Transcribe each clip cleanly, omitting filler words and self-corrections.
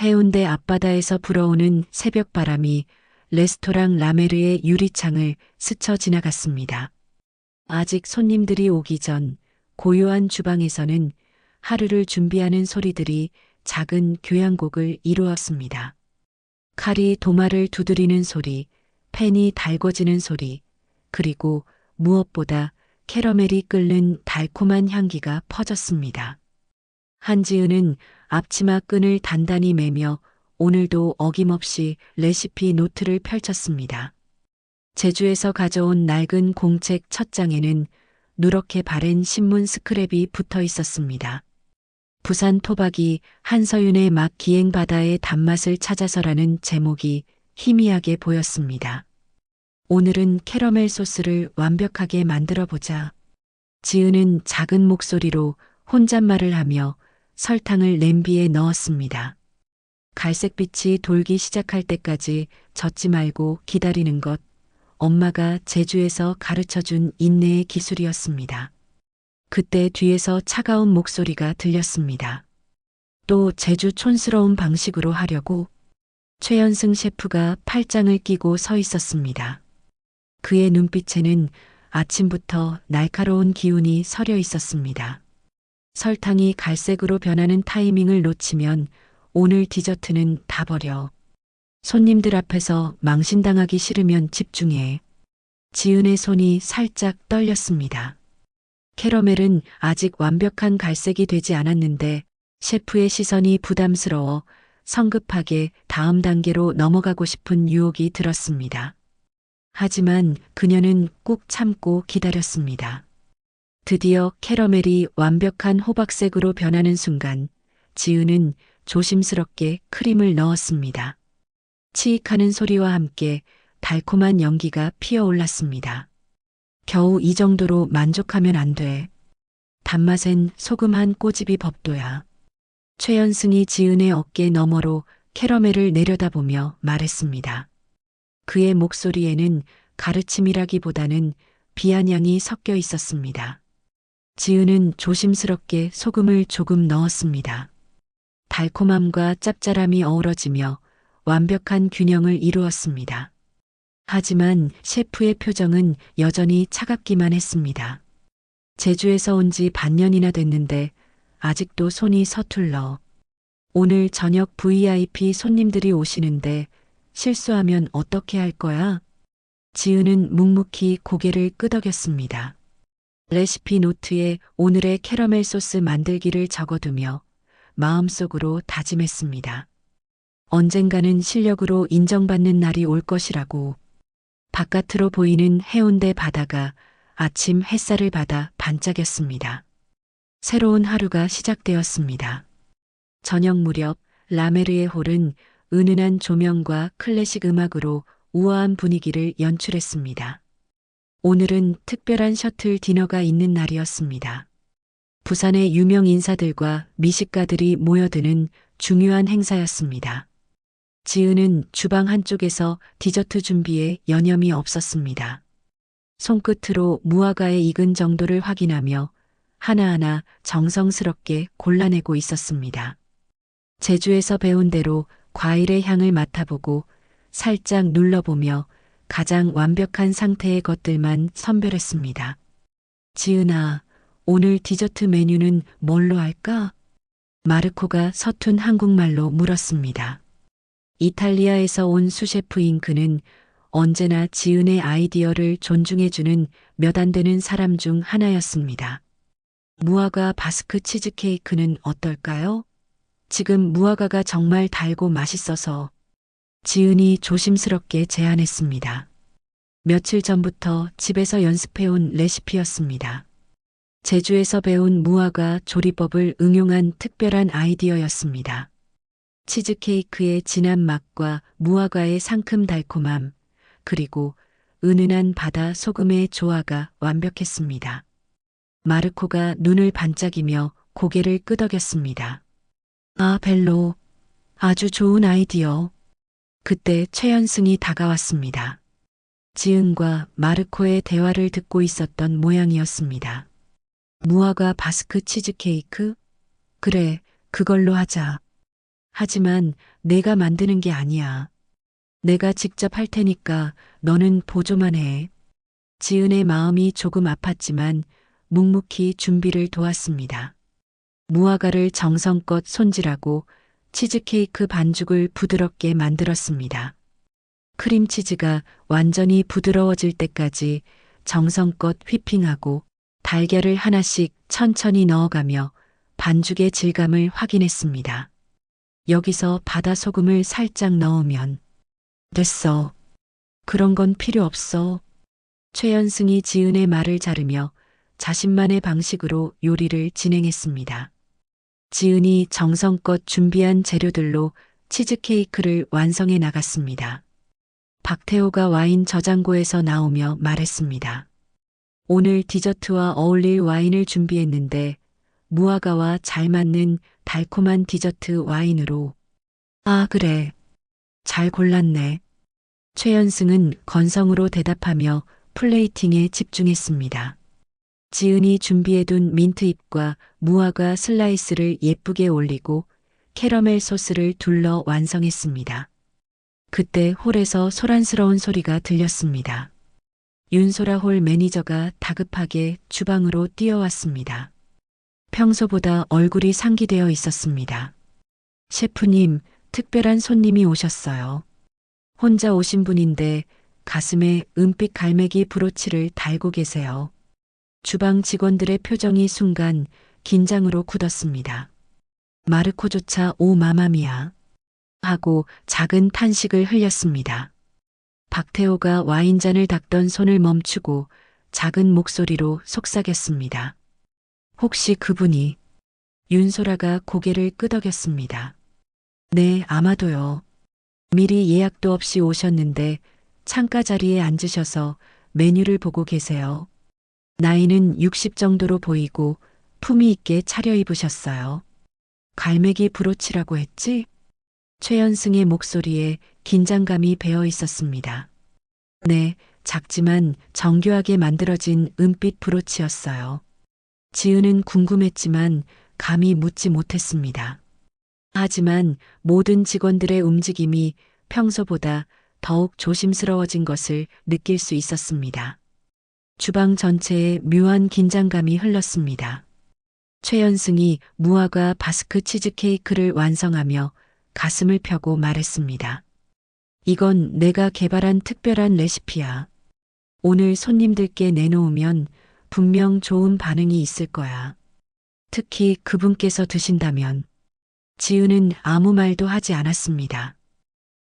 해운대 앞바다에서 불어오는 새벽바람이 레스토랑 라메르의 유리창을 스쳐 지나갔습니다. 아직 손님들이 오기 전 고요한 주방에서는 하루를 준비하는 소리들이 작은 교향곡을 이루었습니다. 칼이 도마를 두드리는 소리, 팬이 달궈지는 소리, 그리고 무엇보다 캐러멜이 끓는 달콤한 향기가 퍼졌습니다. 한지은은 앞치마 끈을 단단히 매며 오늘도 어김없이 레시피 노트를 펼쳤습니다. 제주에서 가져온 낡은 공책 첫 장에는 누렇게 바랜 신문 스크랩이 붙어 있었습니다. 부산 토박이 한서윤의 맛 기행바다의 단맛을 찾아서라는 제목이 희미하게 보였습니다. 오늘은 캐러멜 소스를 완벽하게 만들어 보자. 지은은 작은 목소리로 혼잣말을 하며 설탕을 냄비에 넣었습니다. 갈색빛이 돌기 시작할 때까지 젓지 말고 기다리는 것, 엄마가 제주에서 가르쳐준 인내의 기술이었습니다. 그때 뒤에서 차가운 목소리가 들렸습니다. 또 제주 촌스러운 방식으로 하려고 최연승 셰프가 팔짱을 끼고 서 있었습니다. 그의 눈빛에는 아침부터 날카로운 기운이 서려 있었습니다. 설탕이 갈색으로 변하는 타이밍을 놓치면 오늘 디저트는 다 버려. 손님들 앞에서 망신당하기 싫으면 집중해. 지은의 손이 살짝 떨렸습니다. 캐러멜은 아직 완벽한 갈색이 되지 않았는데 셰프의 시선이 부담스러워 성급하게 다음 단계로 넘어가고 싶은 유혹이 들었습니다. 하지만 그녀는 꾹 참고 기다렸습니다. 드디어 캐러멜이 완벽한 호박색으로 변하는 순간 지은은 조심스럽게 크림을 넣었습니다. 치익하는 소리와 함께 달콤한 연기가 피어올랐습니다. 겨우 이 정도로 만족하면 안 돼. 단맛엔 소금 한 꼬집이 법도야. 최연승이 지은의 어깨 너머로 캐러멜을 내려다보며 말했습니다. 그의 목소리에는 가르침이라기보다는 비아냥이 섞여 있었습니다. 지은은 조심스럽게 소금을 조금 넣었습니다. 달콤함과 짭짤함이 어우러지며 완벽한 균형을 이루었습니다. 하지만 셰프의 표정은 여전히 차갑기만 했습니다. 제주에서 온 지 반년이나 됐는데 아직도 손이 서툴러. 오늘 저녁 VIP 손님들이 오시는데 실수하면 어떻게 할 거야? 지은은 묵묵히 고개를 끄덕였습니다. 레시피 노트에 오늘의 캐러멜 소스 만들기를 적어두며 마음속으로 다짐했습니다. 언젠가는 실력으로 인정받는 날이 올 것이라고. 바깥으로 보이는 해운대 바다가 아침 햇살을 받아 반짝였습니다. 새로운 하루가 시작되었습니다. 저녁 무렵 라메르의 홀은 은은한 조명과 클래식 음악으로 우아한 분위기를 연출했습니다. 오늘은 특별한 셔틀 디너가 있는 날이었습니다. 부산의 유명 인사들과 미식가들이 모여드는 중요한 행사였습니다. 지은은 주방 한쪽에서 디저트 준비에 여념이 없었습니다. 손끝으로 무화과의 익은 정도를 확인하며 하나하나 정성스럽게 골라내고 있었습니다. 제주에서 배운 대로 과일의 향을 맡아보고 살짝 눌러보며 가장 완벽한 상태의 것들만 선별했습니다. 지은아, 오늘 디저트 메뉴는 뭘로 할까? 마르코가 서툰 한국말로 물었습니다. 이탈리아에서 온 수셰프인 그는 언제나 지은의 아이디어를 존중해주는 몇 안 되는 사람 중 하나였습니다. 무화과 바스크 치즈케이크는 어떨까요? 지금 무화과가 정말 달고 맛있어서. 지은이 조심스럽게 제안했습니다. 며칠 전부터 집에서 연습해온 레시피였습니다. 제주에서 배운 무화과 조리법을 응용한 특별한 아이디어였습니다. 치즈케이크의 진한 맛과 무화과의 상큼 달콤함, 그리고 은은한 바다 소금의 조화가 완벽했습니다. 마르코가 눈을 반짝이며 고개를 끄덕였습니다. 아, 벨로. 아주 좋은 아이디어. 그때 최연승이 다가왔습니다. 지은과 마르코의 대화를 듣고 있었던 모양이었습니다. 무화과 바스크 치즈케이크? 그래, 그걸로 하자. 하지만 내가 만드는 게 아니야. 내가 직접 할 테니까 너는 보조만 해. 지은의 마음이 조금 아팠지만 묵묵히 준비를 도왔습니다. 무화과를 정성껏 손질하고 치즈케이크 반죽을 부드럽게 만들었습니다. 크림치즈가 완전히 부드러워질 때까지 정성껏 휘핑하고 달걀을 하나씩 천천히 넣어가며 반죽의 질감을 확인했습니다. 여기서 바다 소금을 살짝 넣으면 됐어. 그런 건 필요 없어. 최연승이 지은의 말을 자르며 자신만의 방식으로 요리를 진행했습니다. 지은이 정성껏 준비한 재료들로 치즈케이크를 완성해 나갔습니다. 박태호가 와인 저장고에서 나오며 말했습니다. 오늘 디저트와 어울릴 와인을 준비했는데 무화과와 잘 맞는 달콤한 디저트 와인으로. 아, 그래. 잘 골랐네. 최연승은 건성으로 대답하며 플레이팅에 집중했습니다. 지은이 준비해둔 민트잎과 무화과 슬라이스를 예쁘게 올리고 캐러멜 소스를 둘러 완성했습니다. 그때 홀에서 소란스러운 소리가 들렸습니다. 윤소라 홀 매니저가 다급하게 주방으로 뛰어왔습니다. 평소보다 얼굴이 상기되어 있었습니다. 셰프님, 특별한 손님이 오셨어요. 혼자 오신 분인데 가슴에 은빛 갈매기 브로치를 달고 계세요. 주방 직원들의 표정이 순간 긴장으로 굳었습니다. 마르코조차 오 마마미야 하고 작은 탄식을 흘렸습니다. 박태호가 와인잔을 닦던 손을 멈추고 작은 목소리로 속삭였습니다. 혹시 그분이? 윤소라가 고개를 끄덕였습니다. 네, 아마도요. 미리 예약도 없이 오셨는데 창가 자리에 앉으셔서 메뉴를 보고 계세요. 나이는 60 정도로 보이고 품위 있게 차려입으셨어요. 갈매기 브로치라고 했지? 최연승의 목소리에 긴장감이 배어 있었습니다. 네, 작지만 정교하게 만들어진 은빛 브로치였어요. 지은은 궁금했지만 감히 묻지 못했습니다. 하지만 모든 직원들의 움직임이 평소보다 더욱 조심스러워진 것을 느낄 수 있었습니다. 주방 전체에 묘한 긴장감이 흘렀습니다. 최연승이 무화과 바스크 치즈케이크를 완성하며 가슴을 펴고 말했습니다. 이건 내가 개발한 특별한 레시피야. 오늘 손님들께 내놓으면 분명 좋은 반응이 있을 거야. 특히 그분께서 드신다면. 지은은 아무 말도 하지 않았습니다.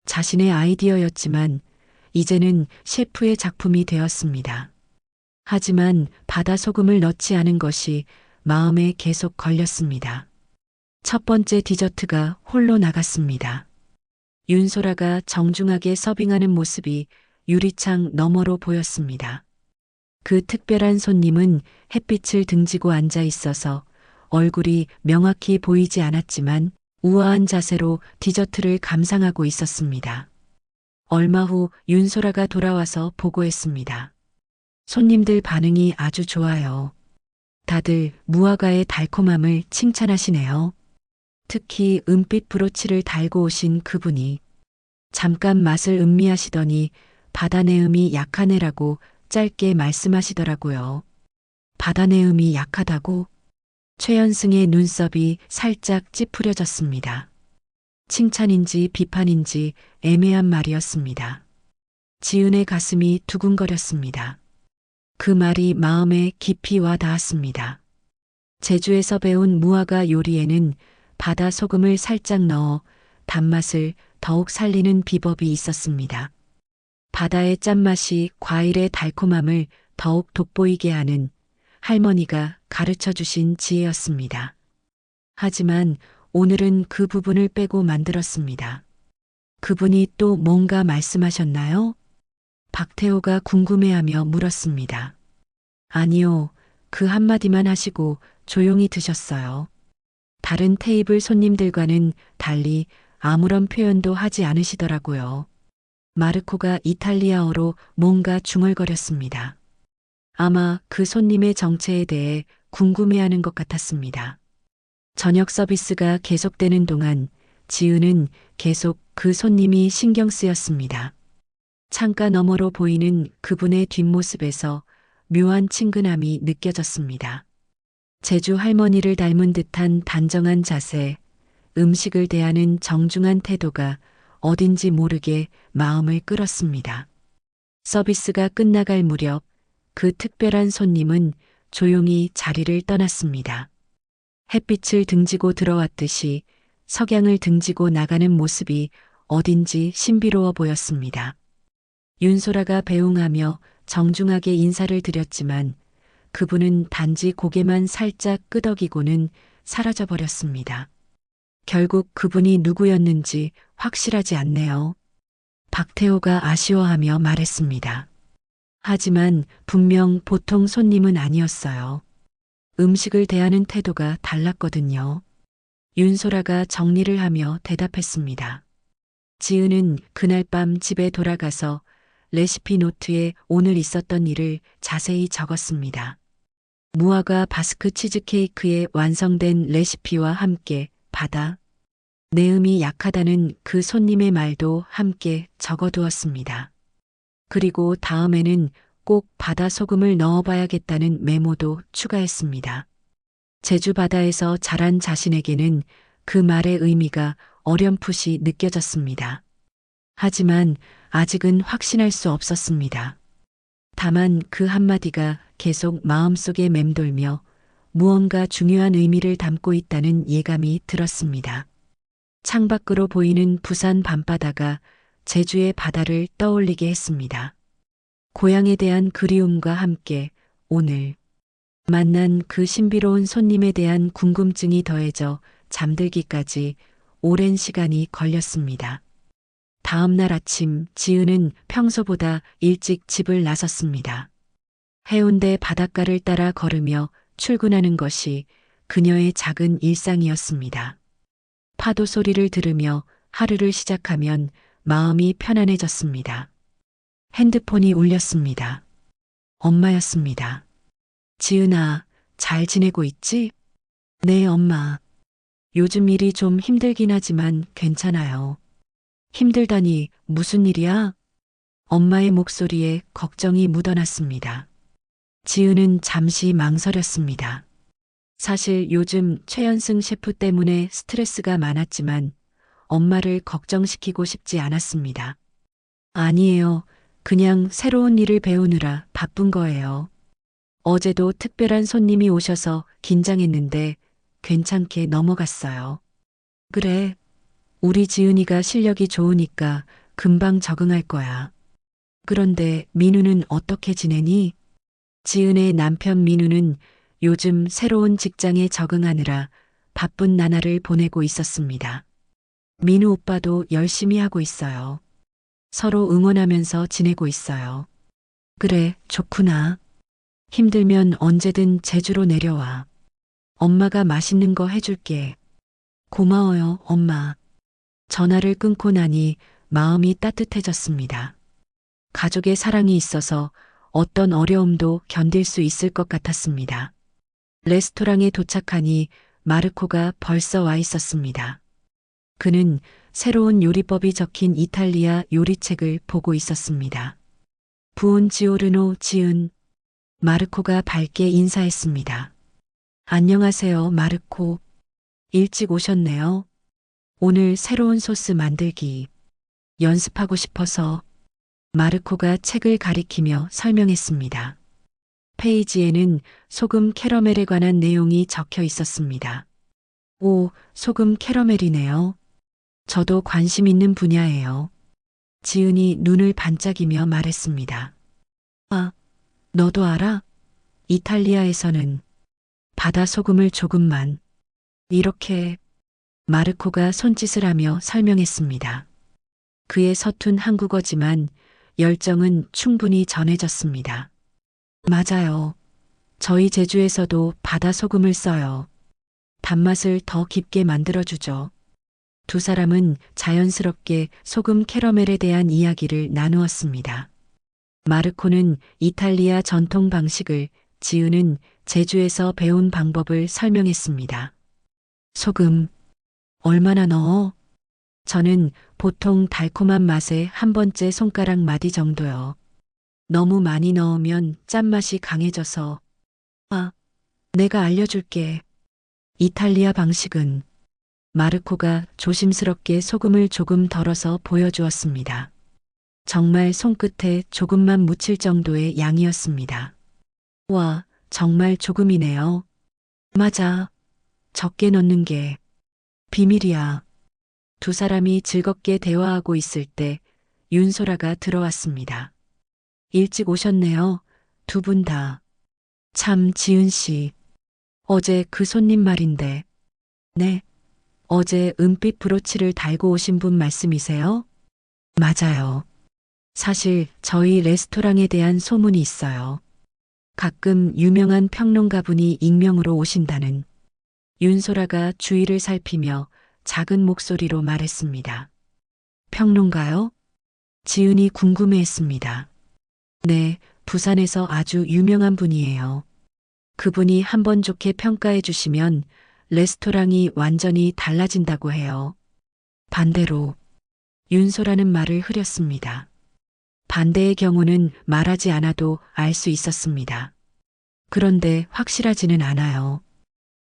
자신의 아이디어였지만 이제는 셰프의 작품이 되었습니다. 하지만 바다 소금을 넣지 않은 것이 마음에 계속 걸렸습니다. 첫 번째 디저트가 홀로 나갔습니다. 윤소라가 정중하게 서빙하는 모습이 유리창 너머로 보였습니다. 그 특별한 손님은 햇빛을 등지고 앉아 있어서 얼굴이 명확히 보이지 않았지만 우아한 자세로 디저트를 감상하고 있었습니다. 얼마 후 윤소라가 돌아와서 보고했습니다. 손님들 반응이 아주 좋아요. 다들 무화과의 달콤함을 칭찬하시네요. 특히 은빛 브로치를 달고 오신 그분이 잠깐 맛을 음미하시더니 바다 내음이 약하네라고 짧게 말씀하시더라고요. 바다 내음이 약하다고? 최연승의 눈썹이 살짝 찌푸려졌습니다. 칭찬인지 비판인지 애매한 말이었습니다. 지은의 가슴이 두근거렸습니다. 그 말이 마음에 깊이 와 닿았습니다. 제주에서 배운 무화과 요리에는 바다 소금을 살짝 넣어 단맛을 더욱 살리는 비법이 있었습니다. 바다의 짠맛이 과일의 달콤함을 더욱 돋보이게 하는 할머니가 가르쳐 주신 지혜였습니다. 하지만 오늘은 그 부분을 빼고 만들었습니다. 그분이 또 뭔가 말씀하셨나요? 박태호가 궁금해하며 물었습니다. 아니요, 그 한마디만 하시고 조용히 드셨어요. 다른 테이블 손님들과는 달리 아무런 표현도 하지 않으시더라고요. 마르코가 이탈리아어로 뭔가 중얼거렸습니다. 아마 그 손님의 정체에 대해 궁금해하는 것 같았습니다. 저녁 서비스가 계속되는 동안 지은은 계속 그 손님이 신경 쓰였습니다. 창가 너머로 보이는 그분의 뒷모습에서 묘한 친근함이 느껴졌습니다. 제주 할머니를 닮은 듯한 단정한 자세, 음식을 대하는 정중한 태도가 어딘지 모르게 마음을 끌었습니다. 서비스가 끝나갈 무렵 그 특별한 손님은 조용히 자리를 떠났습니다. 햇빛을 등지고 들어왔듯이 석양을 등지고 나가는 모습이 어딘지 신비로워 보였습니다. 윤소라가 배웅하며 정중하게 인사를 드렸지만 그분은 단지 고개만 살짝 끄덕이고는 사라져 버렸습니다. 결국 그분이 누구였는지 확실하지 않네요. 박태호가 아쉬워하며 말했습니다. 하지만 분명 보통 손님은 아니었어요. 음식을 대하는 태도가 달랐거든요. 윤소라가 정리를 하며 대답했습니다. 지은은 그날 밤 집에 돌아가서 레시피 노트에 오늘 있었던 일을 자세히 적었습니다. 무화과 바스크 치즈케이크의 완성된 레시피와 함께 바다, 내음이 약하다는 그 손님의 말도 함께 적어두었습니다. 그리고 다음에는 꼭 바다 소금을 넣어봐야겠다는 메모도 추가했습니다. 제주 바다에서 자란 자신에게는 그 말의 의미가 어렴풋이 느껴졌습니다. 하지만 아직은 확신할 수 없었습니다. 다만 그 한마디가 계속 마음속에 맴돌며 무언가 중요한 의미를 담고 있다는 예감이 들었습니다. 창밖으로 보이는 부산 밤바다가 제주의 바다를 떠올리게 했습니다. 고향에 대한 그리움과 함께 오늘 만난 그 신비로운 손님에 대한 궁금증이 더해져 잠들기까지 오랜 시간이 걸렸습니다. 다음 날 아침 지은은 평소보다 일찍 집을 나섰습니다. 해운대 바닷가를 따라 걸으며 출근하는 것이 그녀의 작은 일상이었습니다. 파도 소리를 들으며 하루를 시작하면 마음이 편안해졌습니다. 핸드폰이 울렸습니다. 엄마였습니다. 지은아, 잘 지내고 있지? 네, 엄마. 요즘 일이 좀 힘들긴 하지만 괜찮아요. 힘들다니 무슨 일이야? 엄마의 목소리에 걱정이 묻어났습니다. 지은은 잠시 망설였습니다. 사실 요즘 최연승 셰프 때문에 스트레스가 많았지만 엄마를 걱정시키고 싶지 않았습니다. 아니에요. 그냥 새로운 일을 배우느라 바쁜 거예요. 어제도 특별한 손님이 오셔서 긴장했는데 괜찮게 넘어갔어요. 그래. 우리 지은이가 실력이 좋으니까 금방 적응할 거야. 그런데 민우는 어떻게 지내니? 지은의 남편 민우는 요즘 새로운 직장에 적응하느라 바쁜 나날을 보내고 있었습니다. 민우 오빠도 열심히 하고 있어요. 서로 응원하면서 지내고 있어요. 그래, 좋구나. 힘들면 언제든 제주로 내려와. 엄마가 맛있는 거 해줄게. 고마워요, 엄마. 전화를 끊고 나니 마음이 따뜻해졌습니다. 가족의 사랑이 있어서 어떤 어려움도 견딜 수 있을 것 같았습니다. 레스토랑에 도착하니 마르코가 벌써 와 있었습니다. 그는 새로운 요리법이 적힌 이탈리아 요리책을 보고 있었습니다. 부온지오르노 지은. 마르코가 밝게 인사했습니다. 안녕하세요, 마르코. 일찍 오셨네요. 오늘 새로운 소스 만들기 연습하고 싶어서. 마르코가 책을 가리키며 설명했습니다. 페이지에는 소금 캐러멜에 관한 내용이 적혀 있었습니다. 오, 소금 캐러멜이네요. 저도 관심 있는 분야예요. 지은이 눈을 반짝이며 말했습니다. 아, 너도 알아? 이탈리아에서는 바다 소금을 조금만 이렇게. 마르코가 손짓을 하며 설명했습니다. 그의 서툰 한국어지만 열정은 충분히 전해졌습니다. 맞아요. 저희 제주에서도 바다 소금을 써요. 단맛을 더 깊게 만들어주죠. 두 사람은 자연스럽게 소금 캐러멜에 대한 이야기를 나누었습니다. 마르코는 이탈리아 전통 방식을, 지은은 제주에서 배운 방법을 설명했습니다. 소금, 얼마나 넣어? 저는 보통 달콤한 맛에 한 번째 손가락 마디 정도요. 너무 많이 넣으면 짠맛이 강해져서. 아, 내가 알려줄게. 이탈리아 방식은 마르코가 조심스럽게 소금을 조금 덜어서 보여주었습니다. 정말 손끝에 조금만 묻힐 정도의 양이었습니다. 와, 정말 조금이네요. 맞아. 적게 넣는 게 비밀이야. 두 사람이 즐겁게 대화하고 있을 때 윤소라가 들어왔습니다. 일찍 오셨네요. 두 분 다. 참, 지은 씨. 어제 그 손님 말인데. 네. 어제 은빛 브로치를 달고 오신 분 말씀이세요? 맞아요. 사실 저희 레스토랑에 대한 소문이 있어요. 가끔 유명한 평론가분이 익명으로 오신다는. 윤소라가 주위를 살피며 작은 목소리로 말했습니다. 평론가요? 지은이 궁금해했습니다. 네, 부산에서 아주 유명한 분이에요. 그분이 한번 좋게 평가해 주시면 레스토랑이 완전히 달라진다고 해요. 반대로 윤소라는 말을 흐렸습니다. 반대의 경우는 말하지 않아도 알 수 있었습니다. 그런데 확실하지는 않아요.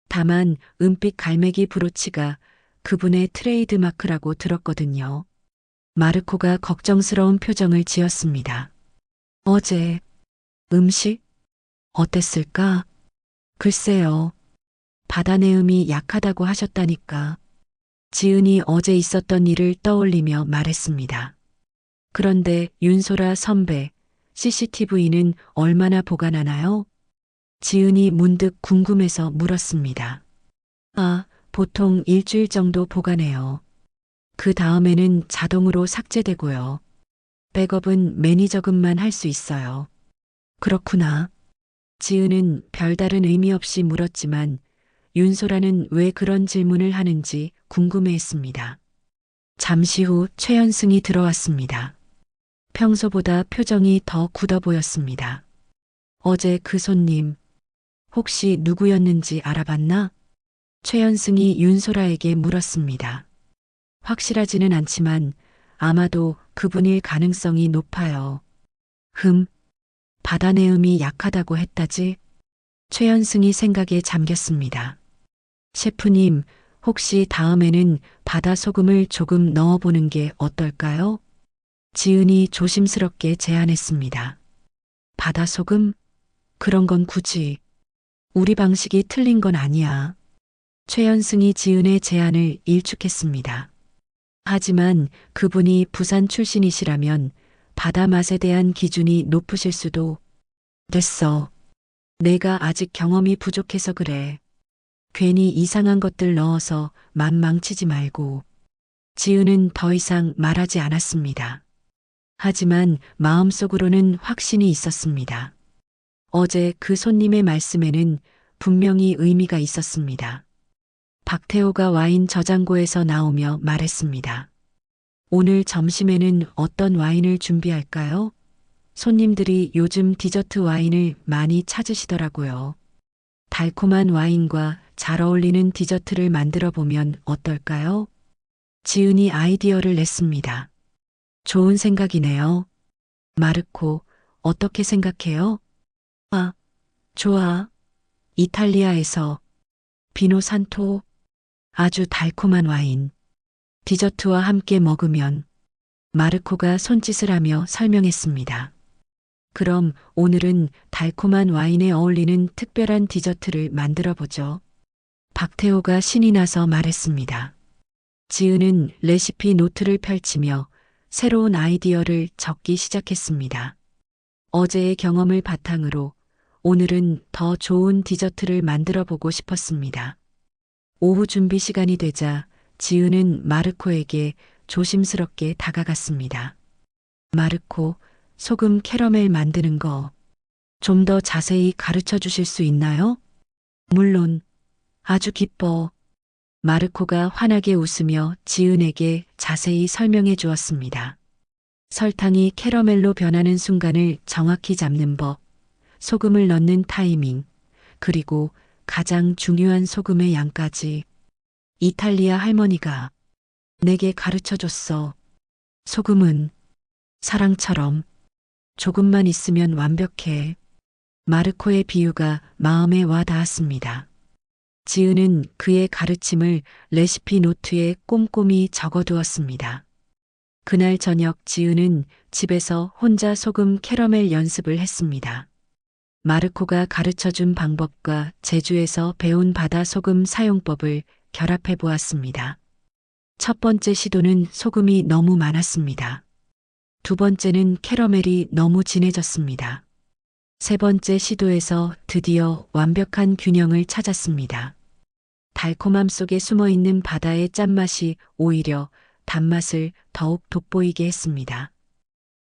다만 은빛 갈매기 브로치가 그분의 트레이드 마크라고 들었거든요. 마르코가 걱정스러운 표정을 지었습니다. 어제 음식 어땠을까? 글쎄요. 바다 내음이 약하다고 하셨다니까. 지은이 어제 있었던 일을 떠올리며 말했습니다. 그런데 윤소라 선배, CCTV는 얼마나 보관하나요? 지은이 문득 궁금해서 물었습니다. 아, 보통 일주일 정도 보관해요. 그 다음에는 자동으로 삭제되고요. 백업은 매니저급만 할 수 있어요. 그렇구나. 지은은 별다른 의미 없이 물었지만 윤소라는 왜 그런 질문을 하는지 궁금해했습니다. 잠시 후 최연승이 들어왔습니다. 평소보다 표정이 더 굳어 보였습니다. 어제 그 손님, 혹시 누구였는지 알아봤나? 최연승이 윤소라에게 물었습니다. 확실하지는 않지만 아마도 그분일 가능성이 높아요. 바다 내음이 약하다고 했다지? 최연승이 생각에 잠겼습니다. 셰프님, 혹시 다음에는 바다 소금을 조금 넣어보는 게 어떨까요? 지은이 조심스럽게 제안했습니다. 바다 소금? 그런 건 굳이. 우리 방식이 틀린 건 아니야. 최연승이 지은의 제안을 일축했습니다. 하지만 그분이 부산 출신이시라면 바다 맛에 대한 기준이 높으실 수도. 됐어. 내가 아직 경험이 부족해서 그래. 괜히 이상한 것들 넣어서 맛 망치지 말고. 지은은 더 이상 말하지 않았습니다. 하지만 마음속으로는 확신이 있었습니다. 어제 그 손님의 말씀에는 분명히 의미가 있었습니다. 박태호가 와인 저장고에서 나오며 말했습니다. 오늘 점심에는 어떤 와인을 준비할까요? 손님들이 요즘 디저트 와인을 많이 찾으시더라고요. 달콤한 와인과 잘 어울리는 디저트를 만들어 보면 어떨까요? 지은이 아이디어를 냈습니다. 좋은 생각이네요. 마르코, 어떻게 생각해요? 아, 좋아. 이탈리아에서 비노 산토, 아주 달콤한 와인. 디저트와 함께 먹으면. 마르코가 손짓을 하며 설명했습니다. 그럼 오늘은 달콤한 와인에 어울리는 특별한 디저트를 만들어 보죠. 박태호가 신이 나서 말했습니다. 지은은 레시피 노트를 펼치며 새로운 아이디어를 적기 시작했습니다. 어제의 경험을 바탕으로 오늘은 더 좋은 디저트를 만들어 보고 싶었습니다. 오후 준비 시간이 되자 지은은 마르코에게 조심스럽게 다가갔습니다. 마르코, 소금 캐러멜 만드는 거 좀 더 자세히 가르쳐 주실 수 있나요? 물론, 아주 기뻐. 마르코가 환하게 웃으며 지은에게 자세히 설명해 주었습니다. 설탕이 캐러멜로 변하는 순간을 정확히 잡는 법, 소금을 넣는 타이밍, 그리고 가장 중요한 소금의 양까지. 이탈리아 할머니가 내게 가르쳐 줬어. 소금은 사랑처럼 조금만 있으면 완벽해. 마르코의 비유가 마음에 와 닿았습니다. 지은은 그의 가르침을 레시피 노트에 꼼꼼히 적어두었습니다. 그날 저녁 지은은 집에서 혼자 소금 캐러멜 연습을 했습니다. 마르코가 가르쳐준 방법과 제주에서 배운 바다 소금 사용법을 결합해 보았습니다. 첫 번째 시도는 소금이 너무 많았습니다. 두 번째는 캐러멜이 너무 진해졌습니다. 세 번째 시도에서 드디어 완벽한 균형을 찾았습니다. 달콤함 속에 숨어 있는 바다의 짠맛이 오히려 단맛을 더욱 돋보이게 했습니다.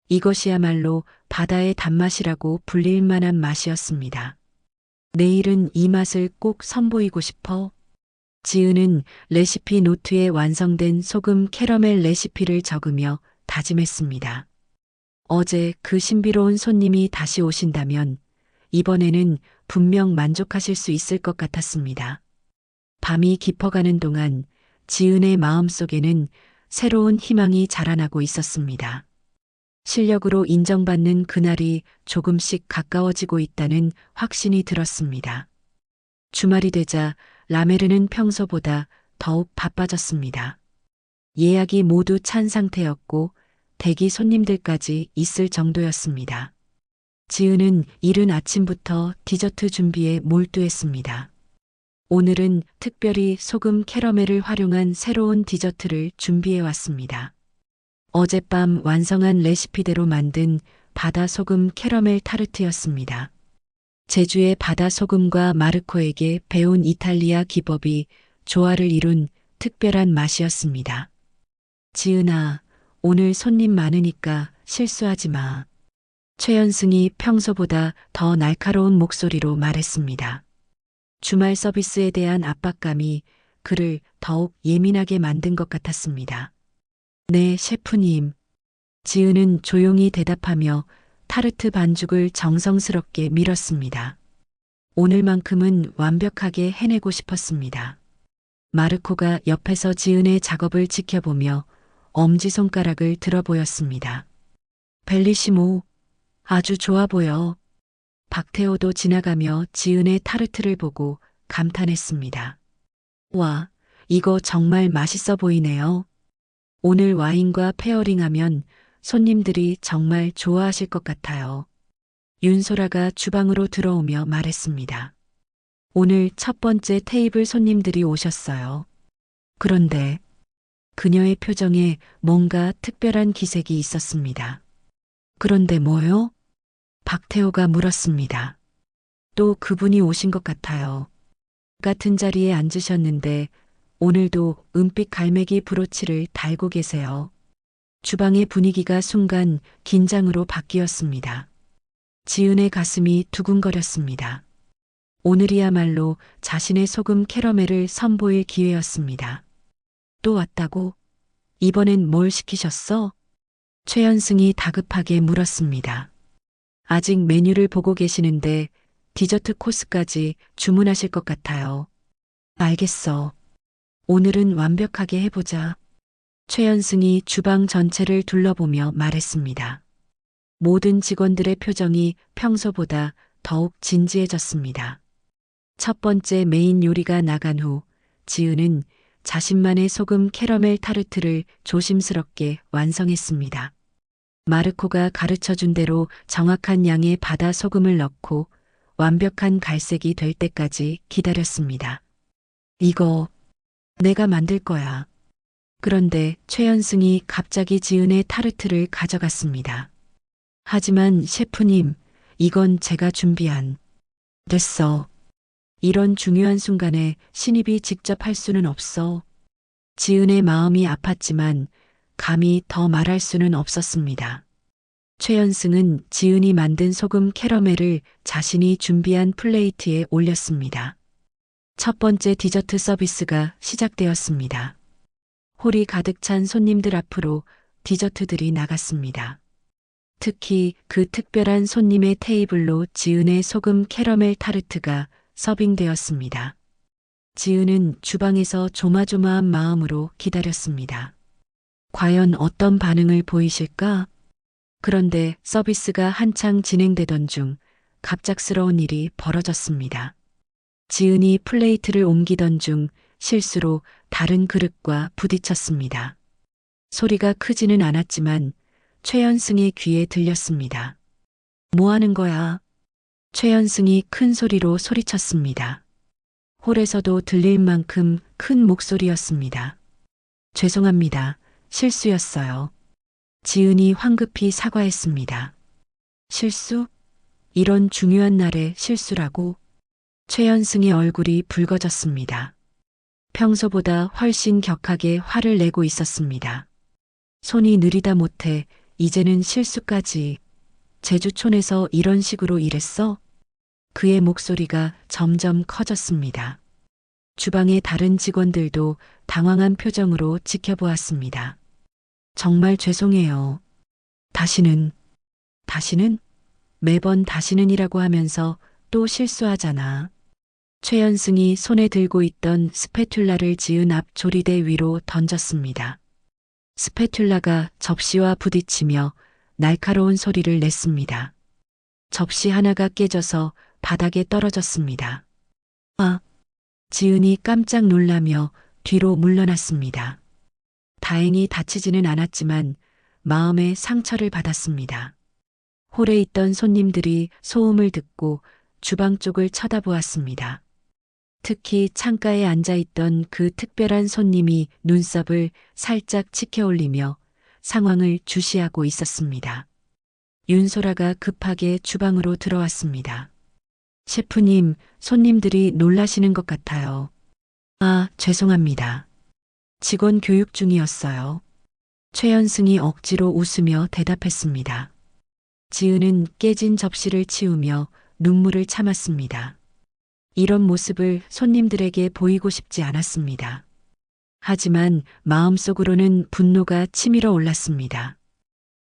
이것이야말로 바다의 단맛이라고 불릴 만한 맛이었습니다. 내일은 이 맛을 꼭 선보이고 싶어. 지은은 레시피 노트에 완성된 소금 캐러멜 레시피를 적으며 다짐했습니다. 어제 그 신비로운 손님이 다시 오신다면 이번에는 분명 만족하실 수 있을 것 같았습니다. 밤이 깊어가는 동안 지은의 마음속에는 새로운 희망이 자라나고 있었습니다. 실력으로 인정받는 그날이 조금씩 가까워지고 있다는 확신이 들었습니다. 주말이 되자 라메르는 평소보다 더욱 바빠졌습니다. 예약이 모두 찬 상태였고 대기 손님들까지 있을 정도였습니다. 지은은 이른 아침부터 디저트 준비에 몰두했습니다. 오늘은 특별히 소금 캐러멜을 활용한 새로운 디저트를 준비해 왔습니다. 어젯밤 완성한 레시피대로 만든 바다 소금 캐러멜 타르트였습니다. 제주의 바다 소금과 마르코에게 배운 이탈리아 기법이 조화를 이룬 특별한 맛이었습니다. 지은아, 오늘 손님 많으니까 실수하지 마. 최연승이 평소보다 더 날카로운 목소리로 말했습니다. 주말 서비스에 대한 압박감이 그를 더욱 예민하게 만든 것 같았습니다. 네, 셰프님. 지은은 조용히 대답하며 타르트 반죽을 정성스럽게 밀었습니다. 오늘만큼은 완벽하게 해내고 싶었습니다. 마르코가 옆에서 지은의 작업을 지켜보며 엄지손가락을 들어 보였습니다. 벨리시모, 아주 좋아 보여. 박태호도 지나가며 지은의 타르트를 보고 감탄했습니다. 와, 이거 정말 맛있어 보이네요. 오늘 와인과 페어링하면 손님들이 정말 좋아하실 것 같아요. 윤소라가 주방으로 들어오며 말했습니다. 오늘 첫 번째 테이블 손님들이 오셨어요. 그런데 그녀의 표정에 뭔가 특별한 기색이 있었습니다. 그런데 뭐요? 박태호가 물었습니다. 또 그분이 오신 것 같아요. 같은 자리에 앉으셨는데 오늘도 은빛 갈매기 브로치를 달고 계세요. 주방의 분위기가 순간 긴장으로 바뀌었습니다. 지은의 가슴이 두근거렸습니다. 오늘이야말로 자신의 소금 캐러멜을 선보일 기회였습니다. 또 왔다고? 이번엔 뭘 시키셨어? 최연승이 다급하게 물었습니다. 아직 메뉴를 보고 계시는데 디저트 코스까지 주문하실 것 같아요. 알겠어. 오늘은 완벽하게 해보자. 최연승이 주방 전체를 둘러보며 말했습니다. 모든 직원들의 표정이 평소보다 더욱 진지해졌습니다. 첫 번째 메인 요리가 나간 후 지은은 자신만의 소금 캐러멜 타르트를 조심스럽게 완성했습니다. 마르코가 가르쳐준 대로 정확한 양의 바다 소금을 넣고 완벽한 갈색이 될 때까지 기다렸습니다. 이거 내가 만들 거야. 그런데 최연승이 갑자기 지은의 타르트를 가져갔습니다. 하지만 셰프님, 이건 제가 준비한. 됐어. 이런 중요한 순간에 신입이 직접 할 수는 없어. 지은의 마음이 아팠지만 감히 더 말할 수는 없었습니다. 최연승은 지은이 만든 소금 캐러멜을 자신이 준비한 플레이트에 올렸습니다. 첫 번째 디저트 서비스가 시작되었습니다. 홀이 가득 찬 손님들 앞으로 디저트들이 나갔습니다. 특히 그 특별한 손님의 테이블로 지은의 소금 캐러멜 타르트가 서빙되었습니다. 지은은 주방에서 조마조마한 마음으로 기다렸습니다. 과연 어떤 반응을 보이실까? 그런데 서비스가 한창 진행되던 중 갑작스러운 일이 벌어졌습니다. 지은이 플레이트를 옮기던 중 실수로 다른 그릇과 부딪혔습니다. 소리가 크지는 않았지만 최연승의 귀에 들렸습니다. 뭐 하는 거야? 최연승이 큰 소리로 소리쳤습니다. 홀에서도 들릴 만큼 큰 목소리였습니다. 죄송합니다. 실수였어요. 지은이 황급히 사과했습니다. 실수? 이런 중요한 날에 실수라고? 최연승의 얼굴이 붉어졌습니다. 평소보다 훨씬 격하게 화를 내고 있었습니다. 손이 느리다 못해 이제는 실수까지. 제주촌에서 이런 식으로 일했어? 그의 목소리가 점점 커졌습니다. 주방의 다른 직원들도 당황한 표정으로 지켜보았습니다. 정말 죄송해요. 다시는 매번 다시는이라고 하면서 또 실수하잖아. 최연승이 손에 들고 있던 스패툴라를 지은 앞 조리대 위로 던졌습니다. 스패툴라가 접시와 부딪히며 날카로운 소리를 냈습니다. 접시 하나가 깨져서 바닥에 떨어졌습니다. 아! 지은이 깜짝 놀라며 뒤로 물러났습니다. 다행히 다치지는 않았지만 마음에 상처를 받았습니다. 홀에 있던 손님들이 소음을 듣고 주방 쪽을 쳐다보았습니다. 특히 창가에 앉아있던 그 특별한 손님이 눈썹을 살짝 치켜올리며 상황을 주시하고 있었습니다. 윤소라가 급하게 주방으로 들어왔습니다. 셰프님, 손님들이 놀라시는 것 같아요. 아, 죄송합니다. 직원 교육 중이었어요. 최연승이 억지로 웃으며 대답했습니다. 지은은 깨진 접시를 치우며 눈물을 참았습니다. 이런 모습을 손님들에게 보이고 싶지 않았습니다. 하지만 마음속으로는 분노가 치밀어 올랐습니다.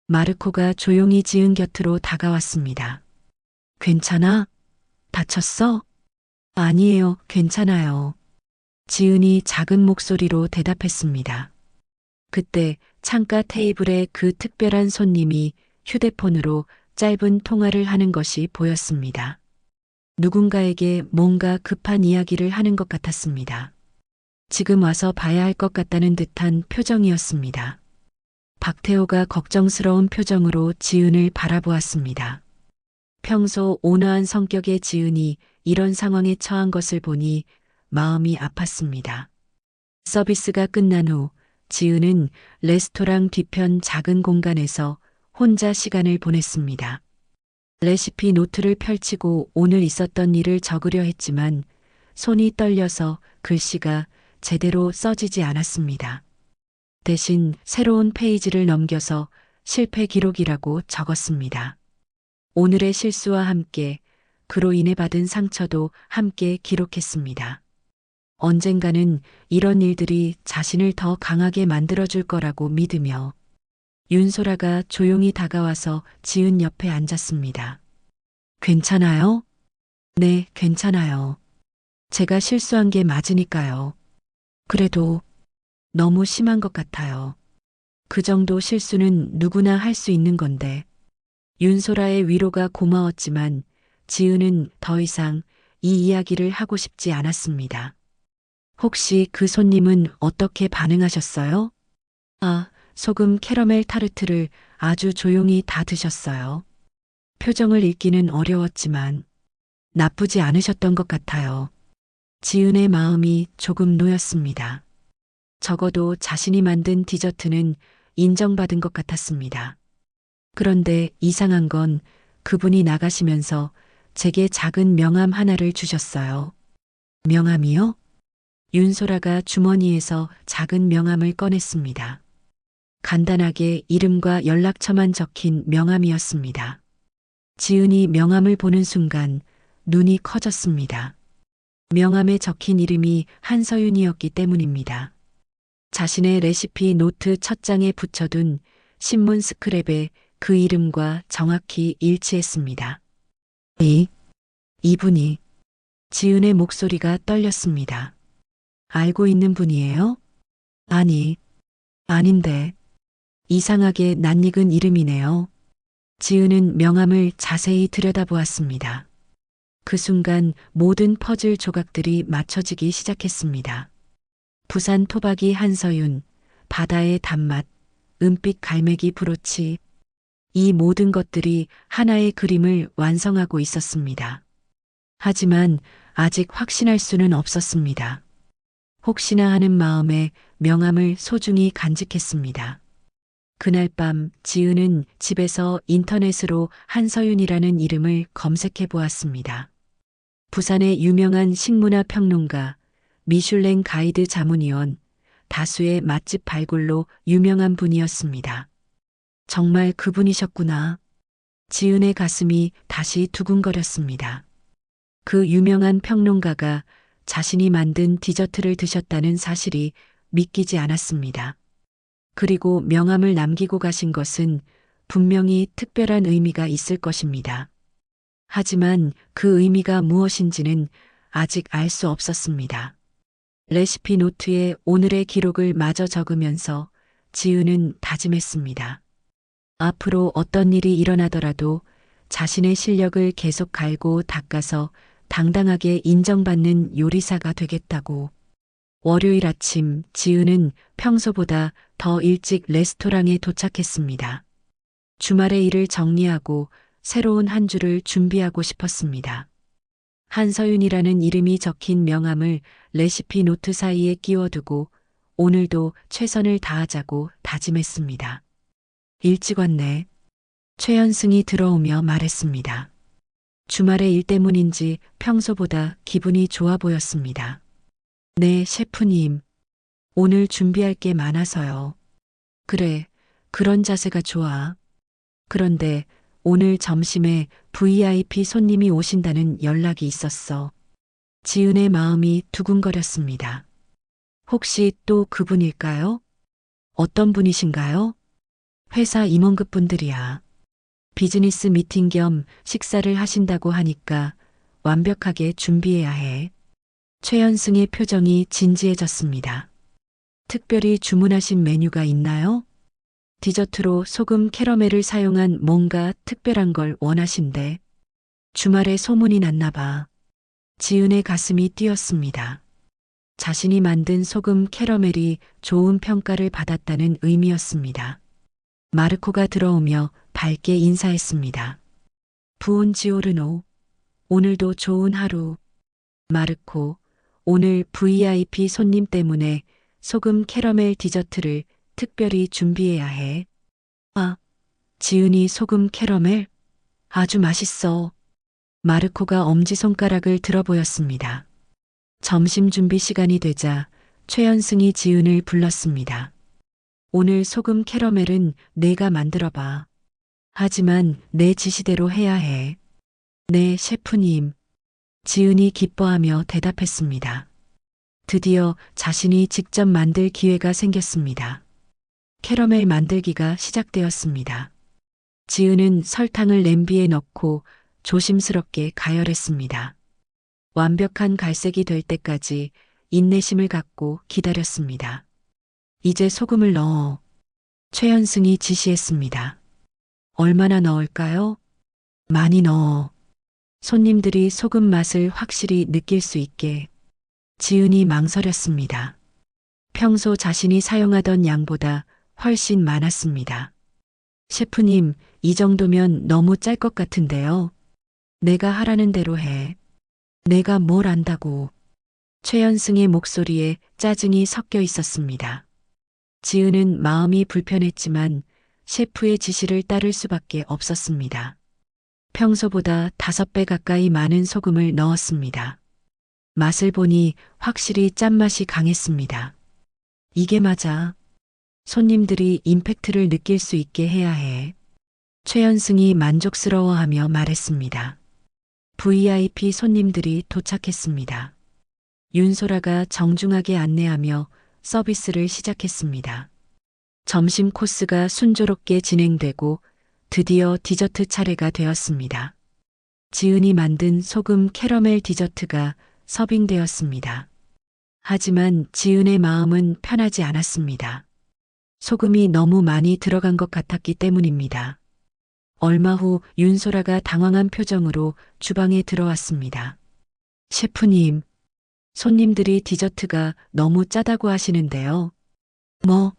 마르코가 조용히 지은 곁으로 다가왔습니다. 괜찮아? 다쳤어? 아니에요, 괜찮아요. 지은이 작은 목소리로 대답했습니다. 그때 창가 테이블에 그 특별한 손님이 휴대폰으로 짧은 통화를 하는 것이 보였습니다. 누군가에게 뭔가 급한 이야기를 하는 것 같았습니다. 지금 와서 봐야 할 것 같다는 듯한 표정이었습니다. 박태호가 걱정스러운 표정으로 지은을 바라보았습니다. 평소 온화한 성격의 지은이 이런 상황에 처한 것을 보니 마음이 아팠습니다. 서비스가 끝난 후 지은은 레스토랑 뒤편 작은 공간에서 혼자 시간을 보냈습니다. 레시피 노트를 펼치고 오늘 있었던 일을 적으려 했지만 손이 떨려서 글씨가 제대로 써지지 않았습니다. 대신 새로운 페이지를 넘겨서 실패 기록이라고 적었습니다. 오늘의 실수와 함께 그로 인해 받은 상처도 함께 기록했습니다. 언젠가는 이런 일들이 자신을 더 강하게 만들어줄 거라고 믿으며 윤소라가 조용히 다가와서 지은 옆에 앉았습니다. 괜찮아요? 네, 괜찮아요. 제가 실수한 게 맞으니까요. 그래도 너무 심한 것 같아요. 그 정도 실수는 누구나 할 수 있는 건데. 윤소라의 위로가 고마웠지만 지은은 더 이상 이 이야기를 하고 싶지 않았습니다. 혹시 그 손님은 어떻게 반응하셨어요? 아, 소금 캐러멜 타르트를 아주 조용히 다 드셨어요. 표정을 읽기는 어려웠지만 나쁘지 않으셨던 것 같아요. 지은의 마음이 조금 놓였습니다. 적어도 자신이 만든 디저트는 인정받은 것 같았습니다. 그런데 이상한 건 그분이 나가시면서 제게 작은 명함 하나를 주셨어요. 명함이요? 윤소라가 주머니에서 작은 명함을 꺼냈습니다. 간단하게 이름과 연락처만 적힌 명함이었습니다. 지은이 명함을 보는 순간 눈이 커졌습니다. 명함에 적힌 이름이 한서윤이었기 때문입니다. 자신의 레시피 노트 첫 장에 붙여둔 신문 스크랩에 그 이름과 정확히 일치했습니다. 이분이. 지은의 목소리가 떨렸습니다. 알고 있는 분이에요? 아닌데. 이상하게 낯익은 이름이네요. 지은은 명함을 자세히 들여다보았습니다. 그 순간 모든 퍼즐 조각들이 맞춰지기 시작했습니다. 부산 토박이 한서윤, 바다의 단맛, 은빛 갈매기 브로치. 이 모든 것들이 하나의 그림을 완성하고 있었습니다. 하지만 아직 확신할 수는 없었습니다. 혹시나 하는 마음에 명함을 소중히 간직했습니다. 그날 밤 지은은 집에서 인터넷으로 한서윤이라는 이름을 검색해 보았습니다. 부산의 유명한 식문화 평론가, 미슐랭 가이드 자문위원, 다수의 맛집 발굴로 유명한 분이었습니다. 정말 그분이셨구나. 지은의 가슴이 다시 두근거렸습니다. 그 유명한 평론가가 자신이 만든 디저트를 드셨다는 사실이 믿기지 않았습니다. 그리고 명함을 남기고 가신 것은 분명히 특별한 의미가 있을 것입니다. 하지만 그 의미가 무엇인지는 아직 알 수 없었습니다. 레시피 노트에 오늘의 기록을 마저 적으면서 지은은 다짐했습니다. 앞으로 어떤 일이 일어나더라도 자신의 실력을 계속 갈고 닦아서 당당하게 인정받는 요리사가 되겠다고. 월요일 아침 지은은 평소보다 더 일찍 레스토랑에 도착했습니다. 주말의 일을 정리하고 새로운 한 주를 준비하고 싶었습니다. 한서윤이라는 이름이 적힌 명함을 레시피 노트 사이에 끼워두고 오늘도 최선을 다하자고 다짐했습니다. 일찍 왔네. 최연승이 들어오며 말했습니다. 주말의 일 때문인지 평소보다 기분이 좋아 보였습니다. 네, 셰프님. 오늘 준비할 게 많아서요. 그래, 그런 자세가 좋아. 그런데 오늘 점심에 VIP 손님이 오신다는 연락이 있었어. 지은의 마음이 두근거렸습니다. 혹시 또 그분일까요? 어떤 분이신가요? 회사 임원급 분들이야. 비즈니스 미팅 겸 식사를 하신다고 하니까 완벽하게 준비해야 해. 최연승의 표정이 진지해졌습니다. 특별히 주문하신 메뉴가 있나요? 디저트로 소금 캐러멜을 사용한 뭔가 특별한 걸 원하신대. 주말에 소문이 났나 봐. 지은의 가슴이 뛰었습니다. 자신이 만든 소금 캐러멜이 좋은 평가를 받았다는 의미였습니다. 마르코가 들어오며 밝게 인사했습니다. 부온지오르노, 오늘도 좋은 하루. 마르코, 오늘 VIP 손님 때문에 소금 캐러멜 디저트를 특별히 준비해야 해. 아, 지은이 소금 캐러멜? 아주 맛있어. 마르코가 엄지손가락을 들어 보였습니다. 점심 준비 시간이 되자 최연승이 지은을 불렀습니다. 오늘 소금 캐러멜은 내가 만들어봐. 하지만 내 지시대로 해야 해. 네, 셰프님. 지은이 기뻐하며 대답했습니다. 드디어 자신이 직접 만들 기회가 생겼습니다. 캐러멜 만들기가 시작되었습니다. 지은은 설탕을 냄비에 넣고 조심스럽게 가열했습니다. 완벽한 갈색이 될 때까지 인내심을 갖고 기다렸습니다. 이제 소금을 넣어. 최연승이 지시했습니다. 얼마나 넣을까요? 많이 넣어. 손님들이 소금 맛을 확실히 느낄 수 있게. 지은이 망설였습니다. 평소 자신이 사용하던 양보다 훨씬 많았습니다. 셰프님, 이 정도면 너무 짤 것 같은데요. 내가 하라는 대로 해. 내가 뭘 안다고. 최연승의 목소리에 짜증이 섞여 있었습니다. 지은은 마음이 불편했지만 셰프의 지시를 따를 수밖에 없었습니다. 평소보다 5배 가까이 많은 소금을 넣었습니다. 맛을 보니 확실히 짠맛이 강했습니다. 이게 맞아. 손님들이 임팩트를 느낄 수 있게 해야 해. 최연승이 만족스러워하며 말했습니다. VIP 손님들이 도착했습니다. 윤소라가 정중하게 안내하며 서비스를 시작했습니다. 점심 코스가 순조롭게 진행되고 드디어 디저트 차례가 되었습니다. 지은이 만든 소금 캐러멜 디저트가 서빙되었습니다. 하지만 지은의 마음은 편하지 않았습니다. 소금이 너무 많이 들어간 것 같았기 때문입니다. 얼마 후 윤소라가 당황한 표정으로 주방에 들어왔습니다. 셰프님, 손님들이 디저트가 너무 짜다고 하시는데요. 뭐?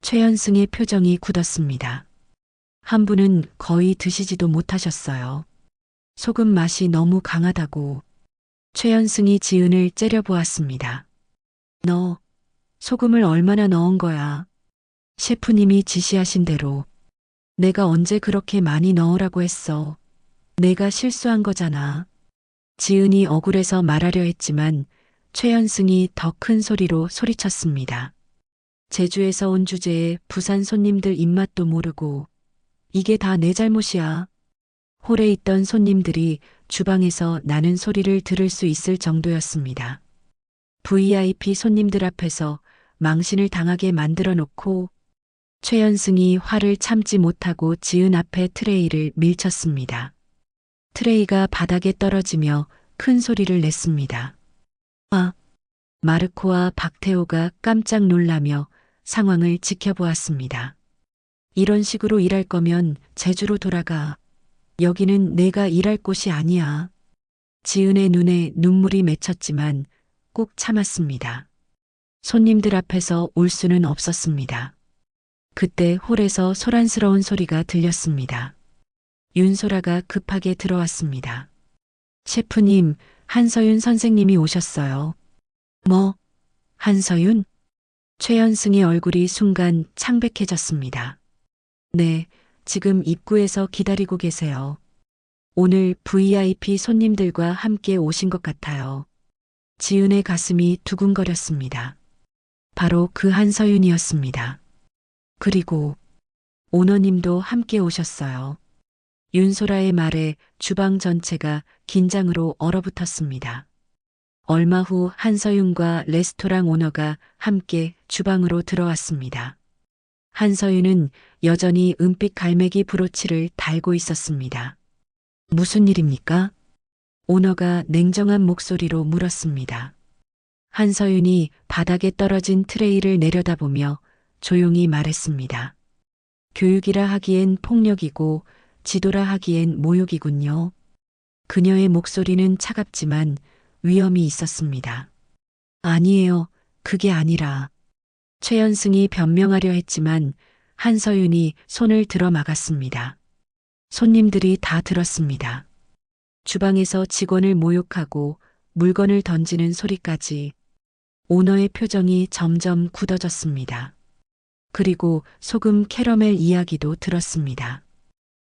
최연승의 표정이 굳었습니다. 한 분은 거의 드시지도 못하셨어요. 소금 맛이 너무 강하다고. 최연승이 지은을 째려보았습니다. 너 소금을 얼마나 넣은 거야? 셰프님이 지시하신 대로. 내가 언제 그렇게 많이 넣으라고 했어. 내가 실수한 거잖아. 지은이 억울해서 말하려 했지만 최연승이 더 큰 소리로 소리쳤습니다. 제주에서 온 주제에 부산 손님들 입맛도 모르고 이게 다 내 잘못이야. 홀에 있던 손님들이 주방에서 나는 소리를 들을 수 있을 정도였습니다. VIP 손님들 앞에서 망신을 당하게 만들어 놓고 최연승이 화를 참지 못하고 지은 앞에 트레이를 밀쳤습니다. 트레이가 바닥에 떨어지며 큰 소리를 냈습니다. 아! 마르코와 박태호가 깜짝 놀라며 상황을 지켜보았습니다. 이런 식으로 일할 거면 제주로 돌아가. 여기는 내가 일할 곳이 아니야. 지은의 눈에 눈물이 맺혔지만 꼭 참았습니다. 손님들 앞에서 울 수는 없었습니다. 그때 홀에서 소란스러운 소리가 들렸습니다. 윤소라가 급하게 들어왔습니다. 셰프님, 한서윤 선생님이 오셨어요. 뭐? 한서윤? 최연승의 얼굴이 순간 창백해졌습니다. 네, 지금 입구에서 기다리고 계세요. 오늘 VIP 손님들과 함께 오신 것 같아요. 지은의 가슴이 두근거렸습니다. 바로 그 한서윤이었습니다. 그리고 오너님도 함께 오셨어요. 윤소라의 말에 주방 전체가 긴장으로 얼어붙었습니다. 얼마 후 한서윤과 레스토랑 오너가 함께 주방으로 들어왔습니다. 한서윤은 여전히 은빛 갈매기 브로치를 달고 있었습니다. 무슨 일입니까? 오너가 냉정한 목소리로 물었습니다. 한서윤이 바닥에 떨어진 트레이를 내려다보며 조용히 말했습니다. 교육이라 하기엔 폭력이고 지도라 하기엔 모욕이군요. 그녀의 목소리는 차갑지만 위험이 있었습니다. 아니에요. 그게 아니라. 최연승이 변명하려 했지만 한서윤이 손을 들어 막았습니다. 손님들이 다 들었습니다. 주방에서 직원을 모욕하고 물건을 던지는 소리까지. 오너의 표정이 점점 굳어졌습니다. 그리고 소금 캐러멜 이야기도 들었습니다.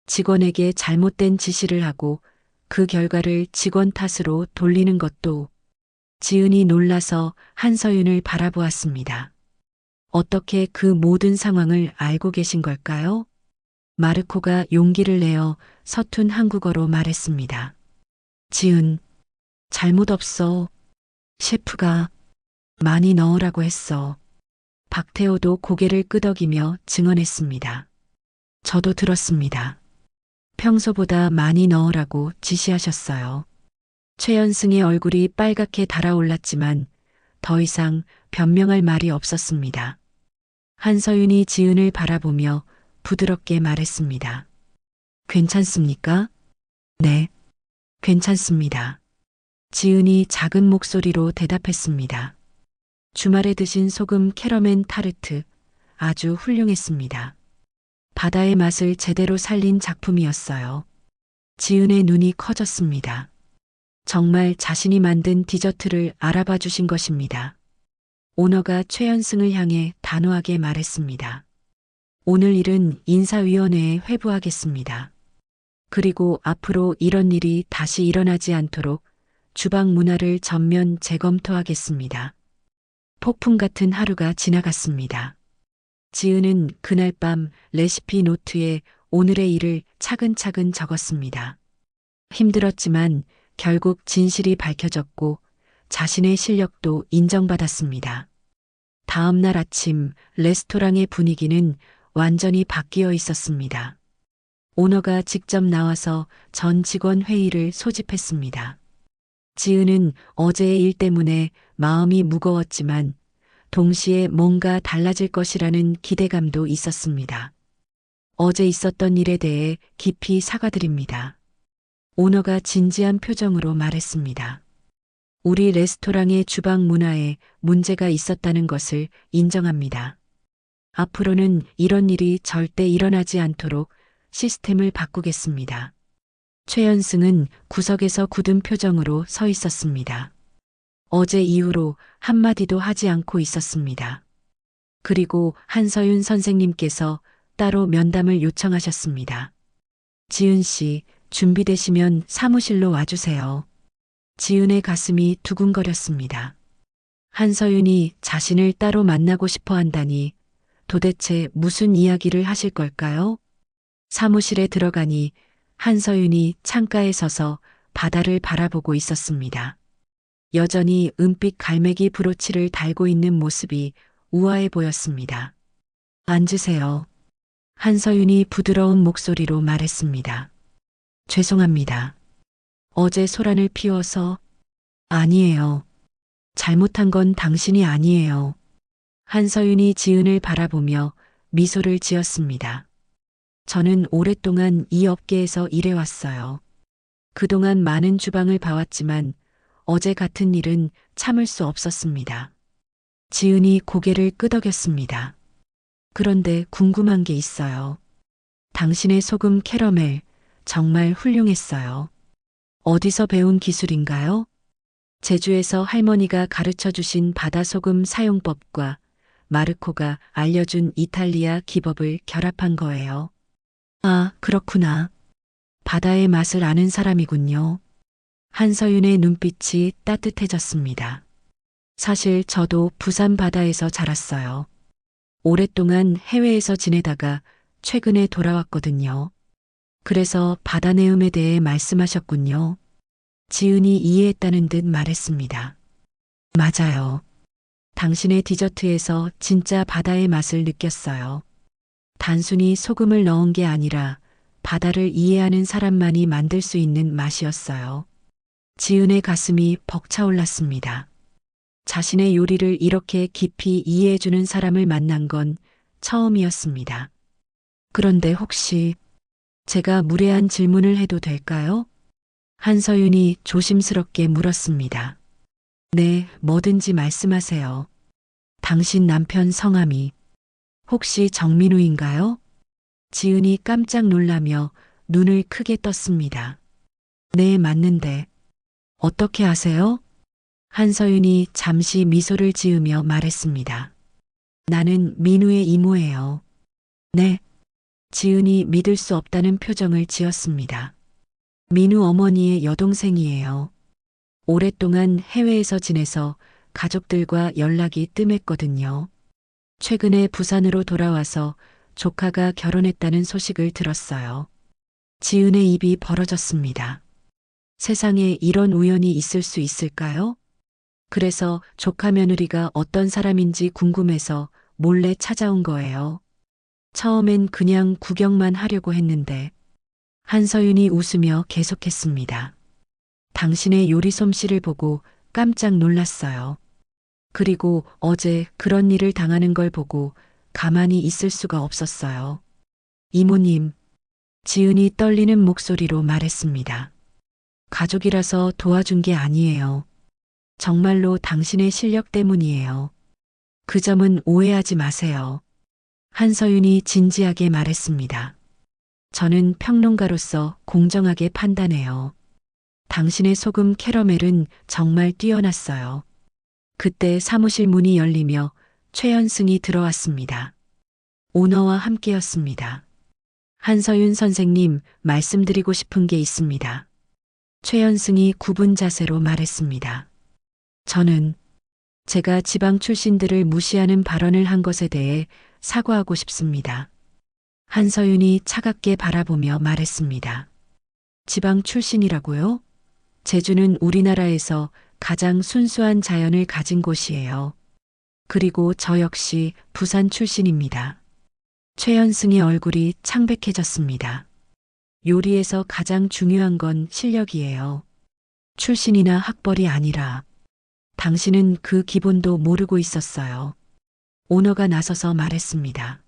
직원에게 잘못된 지시를 하고 그 결과를 직원 탓으로 돌리는 것도. 지은이 놀라서 한서윤을 바라보았습니다. 어떻게 그 모든 상황을 알고 계신 걸까요? 마르코가 용기를 내어 서툰 한국어로 말했습니다. 지은, 잘못 없어. 셰프가 많이 넣으라고 했어. 박태호도 고개를 끄덕이며 증언했습니다. 저도 들었습니다. 평소보다 많이 넣으라고 지시하셨어요. 최연승의 얼굴이 빨갛게 달아올랐지만 더 이상 변명할 말이 없었습니다. 한서윤이 지은을 바라보며 부드럽게 말했습니다. 괜찮습니까? 네, 괜찮습니다. 지은이 작은 목소리로 대답했습니다. 주말에 드신 소금 캐러멜 타르트 아주 훌륭했습니다. 바다의 맛을 제대로 살린 작품이었어요. 지은의 눈이 커졌습니다. 정말 자신이 만든 디저트를 알아봐 주신 것입니다. 오너가 최연승을 향해 단호하게 말했습니다. 오늘 일은 인사위원회에 회부하겠습니다. 그리고 앞으로 이런 일이 다시 일어나지 않도록 주방 문화를 전면 재검토하겠습니다. 폭풍 같은 하루가 지나갔습니다. 지은은 그날 밤 레시피 노트에 오늘의 일을 차근차근 적었습니다. 힘들었지만 결국 진실이 밝혀졌고 자신의 실력도 인정받았습니다. 다음 날 아침 레스토랑의 분위기는 완전히 바뀌어 있었습니다. 오너가 직접 나와서 전 직원 회의를 소집했습니다. 지은은 어제의 일 때문에 마음이 무거웠지만 동시에 뭔가 달라질 것이라는 기대감도 있었습니다. 어제 있었던 일에 대해 깊이 사과드립니다. 오너가 진지한 표정으로 말했습니다. 우리 레스토랑의 주방 문화에 문제가 있었다는 것을 인정합니다. 앞으로는 이런 일이 절대 일어나지 않도록 시스템을 바꾸겠습니다. 최연승은 구석에서 굳은 표정으로 서 있었습니다. 어제 이후로 한마디도 하지 않고 있었습니다. 그리고 한서윤 선생님께서 따로 면담을 요청하셨습니다. 지은 씨, 준비되시면 사무실로 와주세요. 지은의 가슴이 두근거렸습니다. 한서윤이 자신을 따로 만나고 싶어 한다니 도대체 무슨 이야기를 하실 걸까요? 사무실에 들어가니 한서윤이 창가에 서서 바다를 바라보고 있었습니다. 여전히 은빛 갈매기 브로치를 달고 있는 모습이 우아해 보였습니다. 앉으세요. 한서윤이 부드러운 목소리로 말했습니다. 죄송합니다. 어제 소란을 피워서 아니에요. 잘못한 건 당신이 아니에요. 한서윤이 지은을 바라보며 미소를 지었습니다. 저는 오랫동안 이 업계에서 일해왔어요. 그동안 많은 주방을 봐왔지만 어제 같은 일은 참을 수 없었습니다. 지은이 고개를 끄덕였습니다. 그런데 궁금한 게 있어요. 당신의 소금 캐러멜 정말 훌륭했어요. 어디서 배운 기술인가요? 제주에서 할머니가 가르쳐 주신 바다소금 사용법과 마르코가 알려준 이탈리아 기법을 결합한 거예요. 아, 그렇구나. 바다의 맛을 아는 사람이군요. 한서윤의 눈빛이 따뜻해졌습니다. 사실 저도 부산 바다에서 자랐어요. 오랫동안 해외에서 지내다가 최근에 돌아왔거든요. 그래서 바다 내음에 대해 말씀하셨군요. 지은이 이해했다는 듯 말했습니다. 맞아요. 당신의 디저트에서 진짜 바다의 맛을 느꼈어요. 단순히 소금을 넣은 게 아니라 바다를 이해하는 사람만이 만들 수 있는 맛이었어요. 지은의 가슴이 벅차올랐습니다. 자신의 요리를 이렇게 깊이 이해해주는 사람을 만난 건 처음이었습니다. 그런데 혹시 제가 무례한 질문을 해도 될까요? 한서윤이 조심스럽게 물었습니다. 네, 뭐든지 말씀하세요. 당신 남편 성함이 혹시 정민우인가요? 지은이 깜짝 놀라며 눈을 크게 떴습니다. 네, 맞는데. 어떻게 아세요? 한서윤이 잠시 미소를 지으며 말했습니다. 나는 민우의 이모예요. 네. 지은이 믿을 수 없다는 표정을 지었습니다. 민우 어머니의 여동생이에요. 오랫동안 해외에서 지내서 가족들과 연락이 뜸했거든요. 최근에 부산으로 돌아와서 조카가 결혼했다는 소식을 들었어요. 지은의 입이 벌어졌습니다. 세상에 이런 우연이 있을 수 있을까요? 그래서 조카 며느리가 어떤 사람인지 궁금해서 몰래 찾아온 거예요. 처음엔 그냥 구경만 하려고 했는데 한서윤이 웃으며 계속했습니다. 당신의 요리 솜씨를 보고 깜짝 놀랐어요. 그리고 어제 그런 일을 당하는 걸 보고 가만히 있을 수가 없었어요. 이모님, 지은이 떨리는 목소리로 말했습니다. 가족이라서 도와준 게 아니에요. 정말로 당신의 실력 때문이에요. 그 점은 오해하지 마세요. 한서윤이 진지하게 말했습니다. 저는 평론가로서 공정하게 판단해요. 당신의 소금 캐러멜은 정말 뛰어났어요. 그때 사무실 문이 열리며 최연승이 들어왔습니다. 오너와 함께였습니다. 한서윤 선생님, 말씀드리고 싶은 게 있습니다. 최연승이 굽은 자세로 말했습니다. 저는 제가 지방 출신들을 무시하는 발언을 한 것에 대해 사과하고 싶습니다. 한서윤이 차갑게 바라보며 말했습니다. 지방 출신이라고요? 제주는 우리나라에서 가장 순수한 자연을 가진 곳이에요. 그리고 저 역시 부산 출신입니다. 최연승의 얼굴이 창백해졌습니다. 요리에서 가장 중요한 건 실력이에요. 출신이나 학벌이 아니라 당신은 그 기본도 모르고 있었어요. 오너가 나서서 말했습니다.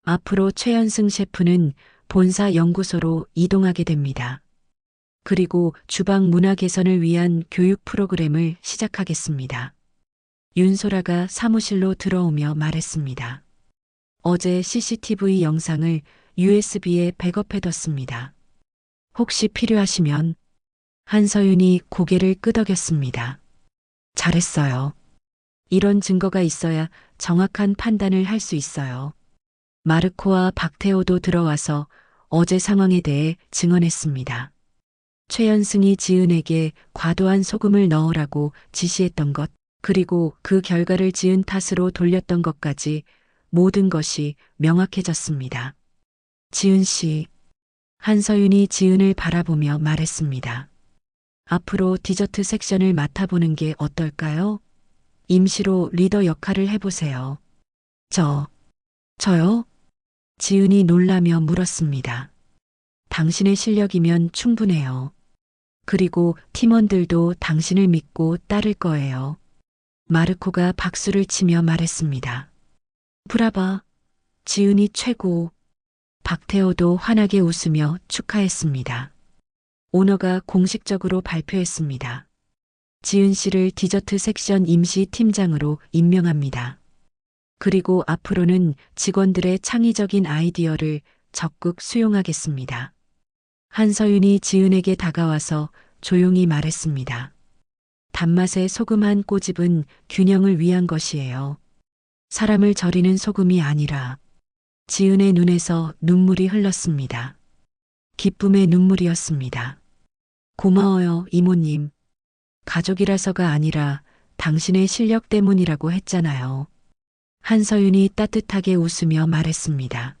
앞으로 최연승 셰프는 본사 연구소로 이동하게 됩니다. 그리고 주방 문화 개선을 위한 교육 프로그램을 시작하겠습니다. 윤소라가 사무실로 들어오며 말했습니다. 어제 CCTV 영상을 USB에 백업해뒀습니다. 혹시 필요하시면. 한서윤이 고개를 끄덕였습니다. 잘했어요. 이런 증거가 있어야 정확한 판단을 할 수 있어요. 마르코와 박태호도 들어와서 어제 상황에 대해 증언했습니다. 최연승이 지은에게 과도한 소금을 넣으라고 지시했던 것, 그리고 그 결과를 지은 탓으로 돌렸던 것까지 모든 것이 명확해졌습니다. 지은 씨, 한서윤이 지은을 바라보며 말했습니다. 앞으로 디저트 섹션을 맡아보는 게 어떨까요? 임시로 리더 역할을 해보세요. 저요? 지은이 놀라며 물었습니다. 당신의 실력이면 충분해요. 그리고 팀원들도 당신을 믿고 따를 거예요. 마르코가 박수를 치며 말했습니다. 브라바, 지은이 최고. 박태호도 환하게 웃으며 축하했습니다. 오너가 공식적으로 발표했습니다. 지은 씨를 디저트 섹션 임시 팀장으로 임명합니다. 그리고 앞으로는 직원들의 창의적인 아이디어를 적극 수용하겠습니다. 한서윤이 지은에게 다가와서 조용히 말했습니다. 단맛의 소금 한 꼬집은 균형을 위한 것이에요. 사람을 저리는 소금이 아니라. 지은의 눈에서 눈물이 흘렀습니다. 기쁨의 눈물이었습니다. 고마워요, 이모님. 가족이라서가 아니라 당신의 실력 때문이라고 했잖아요. 한서윤이 따뜻하게 웃으며 말했습니다.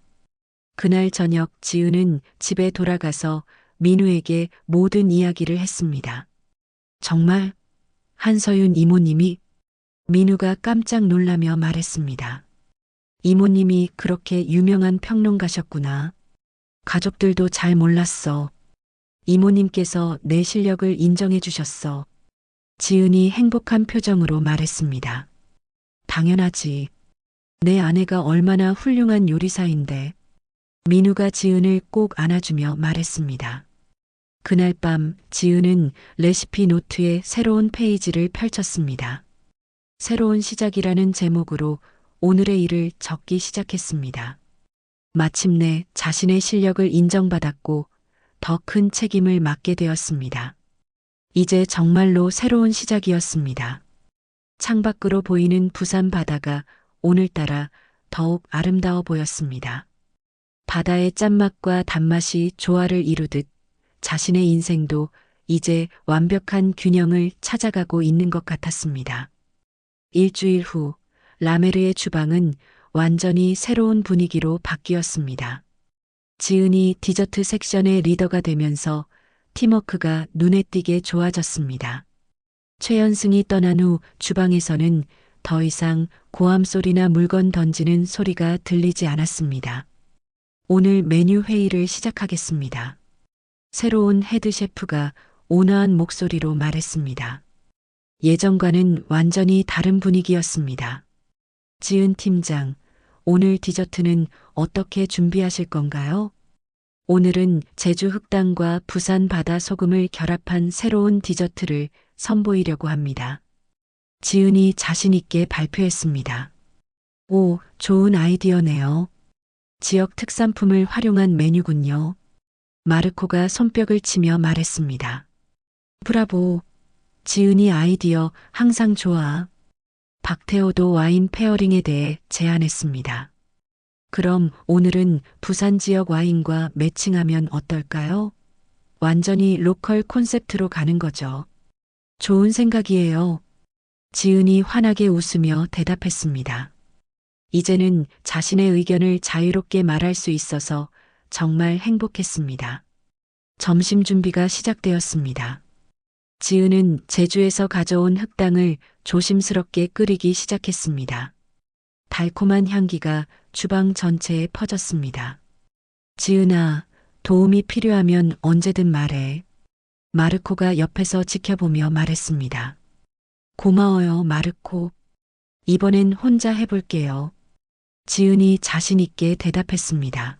그날 저녁 지은은 집에 돌아가서 민우에게 모든 이야기를 했습니다. 정말? 한서윤 이모님이? 민우가 깜짝 놀라며 말했습니다. 이모님이 그렇게 유명한 평론가셨구나. 가족들도 잘 몰랐어. 이모님께서 내 실력을 인정해 주셨어. 지은이 행복한 표정으로 말했습니다. 당연하지. 내 아내가 얼마나 훌륭한 요리사인데. 민우가 지은을 꼭 안아주며 말했습니다. 그날 밤 지은은 레시피 노트에 새로운 페이지를 펼쳤습니다. 새로운 시작이라는 제목으로 오늘의 일을 적기 시작했습니다. 마침내 자신의 실력을 인정받았고 더 큰 책임을 맡게 되었습니다. 이제 정말로 새로운 시작이었습니다. 창밖으로 보이는 부산 바다가 오늘따라 더욱 아름다워 보였습니다. 바다의 짠맛과 단맛이 조화를 이루듯 자신의 인생도 이제 완벽한 균형을 찾아가고 있는 것 같았습니다. 일주일 후 라메르의 주방은 완전히 새로운 분위기로 바뀌었습니다. 지은이 디저트 섹션의 리더가 되면서 팀워크가 눈에 띄게 좋아졌습니다. 최연승이 떠난 후 주방에서는 더 이상 고함 소리나 물건 던지는 소리가 들리지 않았습니다. 오늘 메뉴 회의를 시작하겠습니다. 새로운 헤드 셰프가 온화한 목소리로 말했습니다. 예전과는 완전히 다른 분위기였습니다. 지은 팀장, 오늘 디저트는 어떻게 준비하실 건가요? 오늘은 제주 흑당과 부산 바다 소금을 결합한 새로운 디저트를 선보이려고 합니다. 지은이 자신 있게 발표했습니다. 오, 좋은 아이디어네요. 지역 특산품을 활용한 메뉴군요. 마르코가 손뼉을 치며 말했습니다. 브라보. 지은이 아이디어 항상 좋아. 박태호도 와인 페어링에 대해 제안했습니다. 그럼 오늘은 부산 지역 와인과 매칭하면 어떨까요? 완전히 로컬 콘셉트로 가는 거죠. 좋은 생각이에요. 지은이 환하게 웃으며 대답했습니다. 이제는 자신의 의견을 자유롭게 말할 수 있어서 정말 행복했습니다. 점심 준비가 시작되었습니다. 지은은 제주에서 가져온 흑당을 조심스럽게 끓이기 시작했습니다. 달콤한 향기가 주방 전체에 퍼졌습니다. 지은아, 도움이 필요하면 언제든 말해. 마르코가 옆에서 지켜보며 말했습니다. 고마워요, 마르코. 이번엔 혼자 해볼게요. 지은이 자신있게 대답했습니다.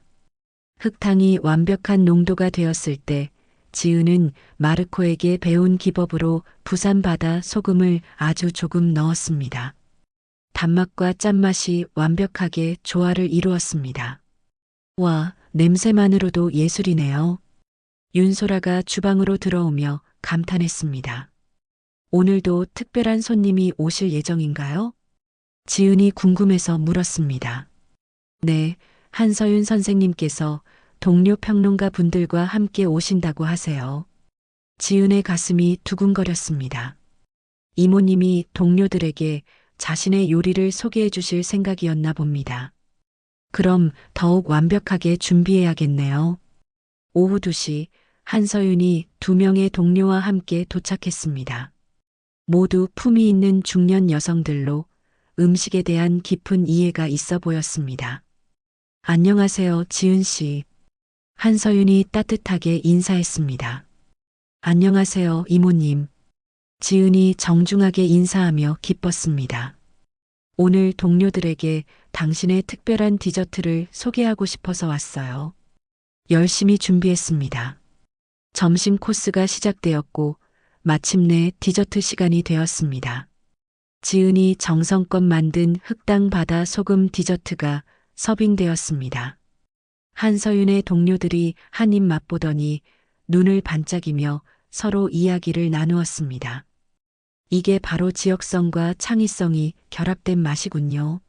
흙탕이 완벽한 농도가 되었을 때 지은은 마르코에게 배운 기법으로 부산바다 소금을 아주 조금 넣었습니다. 단맛과 짠맛이 완벽하게 조화를 이루었습니다. 와, 냄새만으로도 예술이네요. 윤소라가 주방으로 들어오며 감탄했습니다. 오늘도 특별한 손님이 오실 예정인가요? 지은이 궁금해서 물었습니다. 네, 한서윤 선생님께서 동료 평론가 분들과 함께 오신다고 하세요. 지은의 가슴이 두근거렸습니다. 이모님이 동료들에게 자신의 요리를 소개해 주실 생각이었나 봅니다. 그럼 더욱 완벽하게 준비해야겠네요. 오후 2시 한서윤이 2명의 동료와 함께 도착했습니다. 모두 품위 있는 중년 여성들로 음식에 대한 깊은 이해가 있어 보였습니다. 안녕하세요, 지은 씨. 한서윤이 따뜻하게 인사했습니다. 안녕하세요, 이모님. 지은이 정중하게 인사하며 기뻤습니다. 오늘 동료들에게 당신의 특별한 디저트를 소개하고 싶어서 왔어요. 열심히 준비했습니다. 점심 코스가 시작되었고 마침내 디저트 시간이 되었습니다. 지은이 정성껏 만든 흑당 바다 소금 디저트가 서빙되었습니다. 한서윤의 동료들이 한 입 맛보더니 눈을 반짝이며 서로 이야기를 나누었습니다. 이게 바로 지역성과 창의성이 결합된 맛이군요.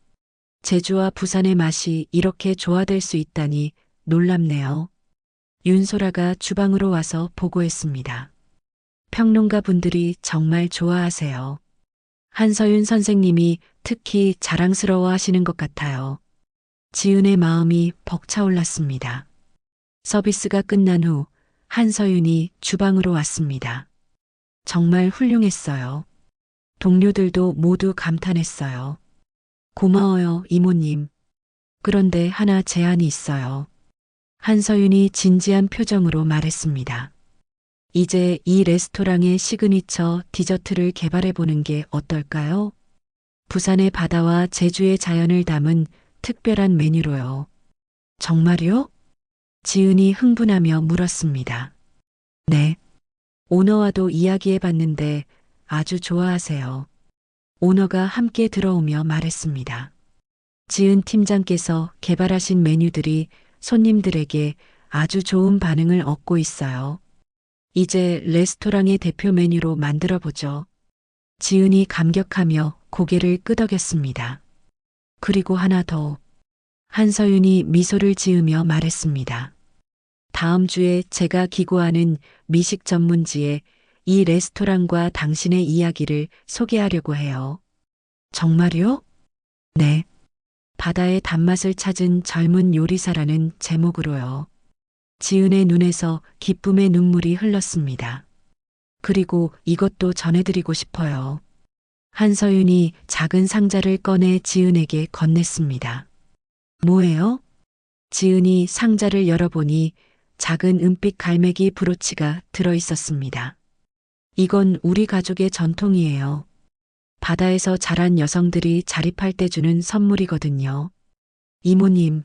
제주와 부산의 맛이 이렇게 조화될 수 있다니 놀랍네요. 윤소라가 주방으로 와서 보고했습니다. 평론가 분들이 정말 좋아하세요. 한서윤 선생님이 특히 자랑스러워 하시는 것 같아요. 지은의 마음이 벅차올랐습니다. 서비스가 끝난 후 한서윤이 주방으로 왔습니다. 정말 훌륭했어요. 동료들도 모두 감탄했어요. 고마워요, 이모님. 그런데 하나 제안이 있어요. 한서윤이 진지한 표정으로 말했습니다. 이제 이 레스토랑의 시그니처 디저트를 개발해 보는 게 어떨까요? 부산의 바다와 제주의 자연을 담은 특별한 메뉴로요. 정말요? 지은이 흥분하며 물었습니다. 네. 오너와도 이야기해 봤는데 아주 좋아하세요. 오너가 함께 들어오며 말했습니다. 지은 팀장께서 개발하신 메뉴들이 손님들에게 아주 좋은 반응을 얻고 있어요. 이제 레스토랑의 대표 메뉴로 만들어 보죠. 지은이 감격하며 고개를 끄덕였습니다. 그리고 하나 더. 한서윤이 미소를 지으며 말했습니다. 다음 주에 제가 기고하는 미식 전문지에 이 레스토랑과 당신의 이야기를 소개하려고 해요. 정말요? 네. 바다의 단맛을 찾은 젊은 요리사라는 제목으로요. 지은의 눈에서 기쁨의 눈물이 흘렀습니다. 그리고 이것도 전해드리고 싶어요. 한서윤이 작은 상자를 꺼내 지은에게 건넸습니다. 뭐예요? 지은이 상자를 열어보니 작은 은빛 갈매기 브로치가 들어있었습니다. 이건 우리 가족의 전통이에요. 바다에서 자란 여성들이 자립할 때 주는 선물이거든요. 이모님,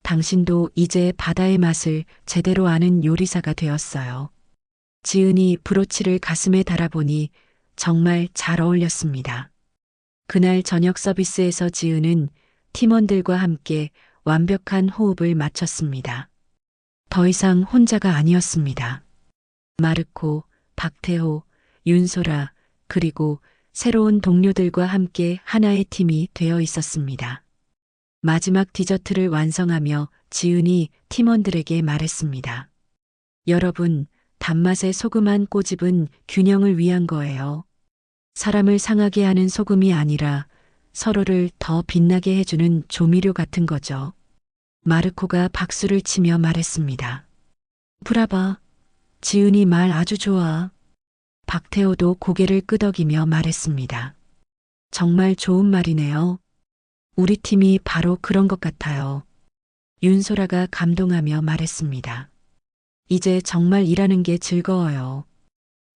당신도 이제 바다의 맛을 제대로 아는 요리사가 되었어요. 지은이 브로치를 가슴에 달아보니 정말 잘 어울렸습니다. 그날 저녁 서비스에서 지은은 팀원들과 함께 완벽한 호흡을 맞췄습니다. 더 이상 혼자가 아니었습니다. 마르코, 박태호, 윤소라, 그리고 새로운 동료들과 함께 하나의 팀이 되어 있었습니다. 마지막 디저트를 완성하며 지은이 팀원들에게 말했습니다. 여러분, 단맛의 소금 한 꼬집은 균형을 위한 거예요. 사람을 상하게 하는 소금이 아니라 서로를 더 빛나게 해주는 조미료 같은 거죠. 마르코가 박수를 치며 말했습니다. 브라바, 지은이 말 아주 좋아. 박태호도 고개를 끄덕이며 말했습니다. 정말 좋은 말이네요. 우리 팀이 바로 그런 것 같아요. 윤소라가 감동하며 말했습니다. 이제 정말 일하는 게 즐거워요.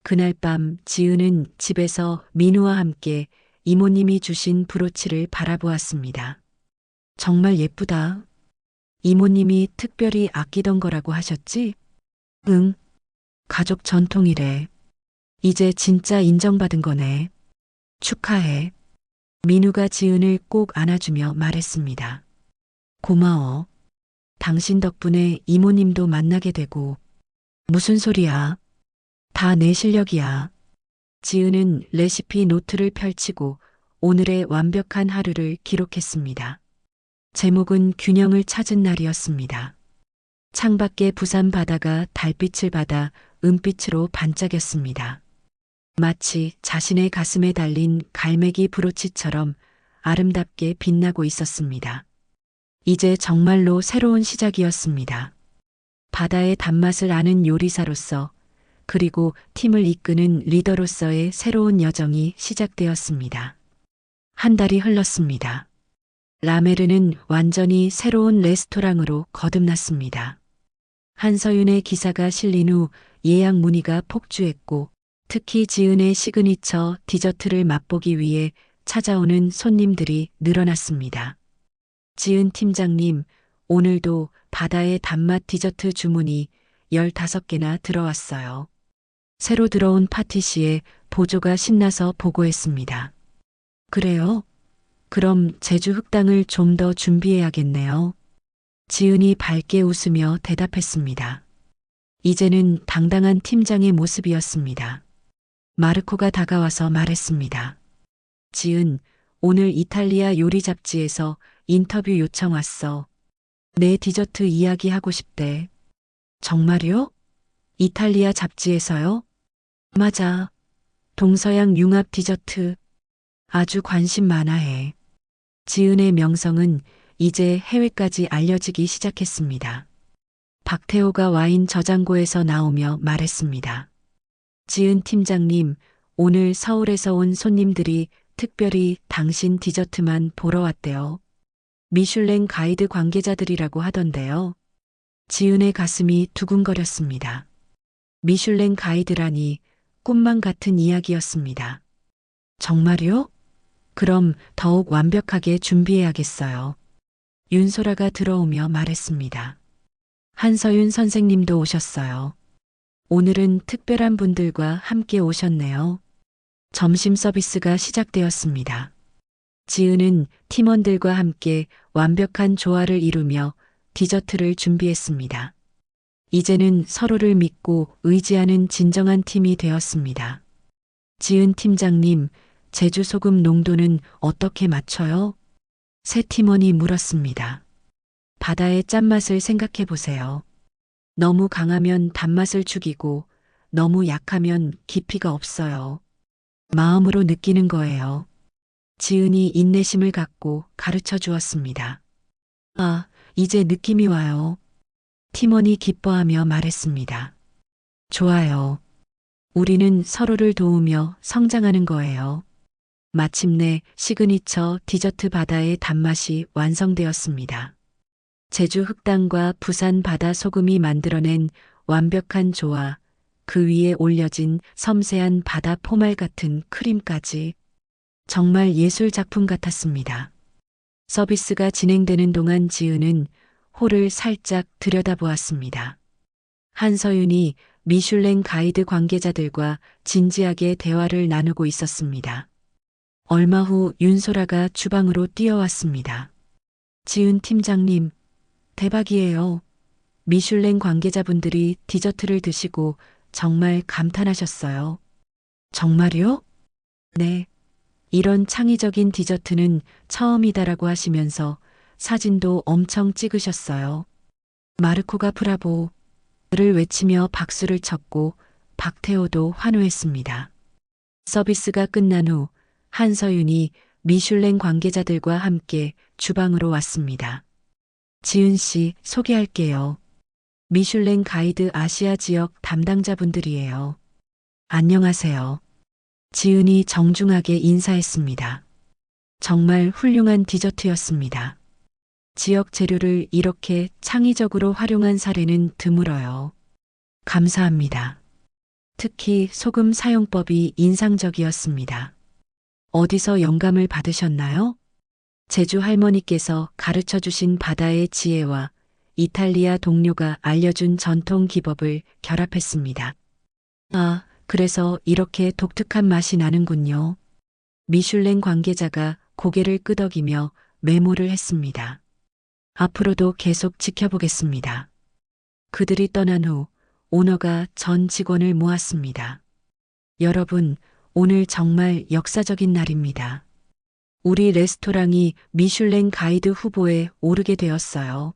그날 밤 지은은 집에서 민우와 함께 이모님이 주신 브로치를 바라보았습니다. 정말 예쁘다. 이모님이 특별히 아끼던 거라고 하셨지? 응, 가족 전통이래. 이제 진짜 인정받은 거네. 축하해. 민우가 지은을 꼭 안아주며 말했습니다. 고마워. 당신 덕분에 이모님도 만나게 되고. 무슨 소리야? 다 내 실력이야. 지은은 레시피 노트를 펼치고 오늘의 완벽한 하루를 기록했습니다. 제목은 균형을 찾은 날이었습니다. 창밖에 부산 바다가 달빛을 받아 은빛으로 반짝였습니다. 마치 자신의 가슴에 달린 갈매기 브로치처럼 아름답게 빛나고 있었습니다. 이제 정말로 새로운 시작이었습니다. 바다의 단맛을 아는 요리사로서 그리고 팀을 이끄는 리더로서의 새로운 여정이 시작되었습니다. 한 달이 흘렀습니다. 라메르는 완전히 새로운 레스토랑으로 거듭났습니다. 한서윤의 기사가 실린 후 예약 문의가 폭주했고 특히 지은의 시그니처 디저트를 맛보기 위해 찾아오는 손님들이 늘어났습니다. 지은 팀장님, 오늘도 바다의 단맛 디저트 주문이 15개나 들어왔어요. 새로 들어온 파티시에 보조가 신나서 보고했습니다. 그래요? 그럼 제주 흑당을 좀 더 준비해야겠네요. 지은이 밝게 웃으며 대답했습니다. 이제는 당당한 팀장의 모습이었습니다. 마르코가 다가와서 말했습니다. 지은, 오늘 이탈리아 요리 잡지에서 인터뷰 요청 왔어. 내 디저트 이야기하고 싶대. 정말요? 이탈리아 잡지에서요? 맞아. 동서양 융합 디저트. 아주 관심 많아 해. 지은의 명성은 이제 해외까지 알려지기 시작했습니다. 박태호가 와인 저장고에서 나오며 말했습니다. 지은 팀장님, 오늘 서울에서 온 손님들이 특별히 당신 디저트만 보러 왔대요. 미슐랭 가이드 관계자들이라고 하던데요. 지은의 가슴이 두근거렸습니다. 미슐랭 가이드라니 꿈만 같은 이야기였습니다. 정말요? 그럼 더욱 완벽하게 준비해야겠어요. 윤소라가 들어오며 말했습니다. 한서윤 선생님도 오셨어요. 오늘은 특별한 분들과 함께 오셨네요. 점심 서비스가 시작되었습니다. 지은은 팀원들과 함께 완벽한 조화를 이루며 디저트를 준비했습니다. 이제는 서로를 믿고 의지하는 진정한 팀이 되었습니다. 지은 팀장님, 제주 소금 농도는 어떻게 맞춰요? 새 팀원이 물었습니다. 바다의 짠맛을 생각해 보세요. 너무 강하면 단맛을 죽이고 너무 약하면 깊이가 없어요. 마음으로 느끼는 거예요. 지은이 인내심을 갖고 가르쳐 주었습니다. 아, 이제 느낌이 와요. 팀원이 기뻐하며 말했습니다. 좋아요. 우리는 서로를 도우며 성장하는 거예요. 마침내 시그니처 디저트 바다의 단맛이 완성되었습니다. 제주 흑당과 부산 바다 소금이 만들어낸 완벽한 조화, 그 위에 올려진 섬세한 바다 포말 같은 크림까지 정말 예술 작품 같았습니다. 서비스가 진행되는 동안 지은은 홀을 살짝 들여다보았습니다. 한서윤이 미슐랭 가이드 관계자들과 진지하게 대화를 나누고 있었습니다. 얼마 후 윤소라가 주방으로 뛰어왔습니다. 지은 팀장님, 대박이에요. 미슐랭 관계자분들이 디저트를 드시고 정말 감탄하셨어요. 정말요? 네. 이런 창의적인 디저트는 처음이다라고 하시면서 사진도 엄청 찍으셨어요. 마르코가 브라보를 외치며 박수를 쳤고 박태호도 환호했습니다. 서비스가 끝난 후 한서윤이 미슐랭 관계자들과 함께 주방으로 왔습니다. 지은 씨 소개할게요. 미슐랭 가이드 아시아 지역 담당자분들이에요. 안녕하세요. 지은이 정중하게 인사했습니다. 정말 훌륭한 디저트였습니다. 지역 재료를 이렇게 창의적으로 활용한 사례는 드물어요. 감사합니다. 특히 소금 사용법이 인상적이었습니다. 어디서 영감을 받으셨나요? 제주 할머니께서 가르쳐 주신 바다의 지혜와 이탈리아 동료가 알려준 전통 기법을 결합했습니다. 아, 그래서 이렇게 독특한 맛이 나는군요. 미슐랭 관계자가 고개를 끄덕이며 메모를 했습니다. 앞으로도 계속 지켜보겠습니다. 그들이 떠난 후 오너가 전 직원을 모았습니다. 여러분, 오늘 정말 역사적인 날입니다. 우리 레스토랑이 미슐랭 가이드 후보에 오르게 되었어요.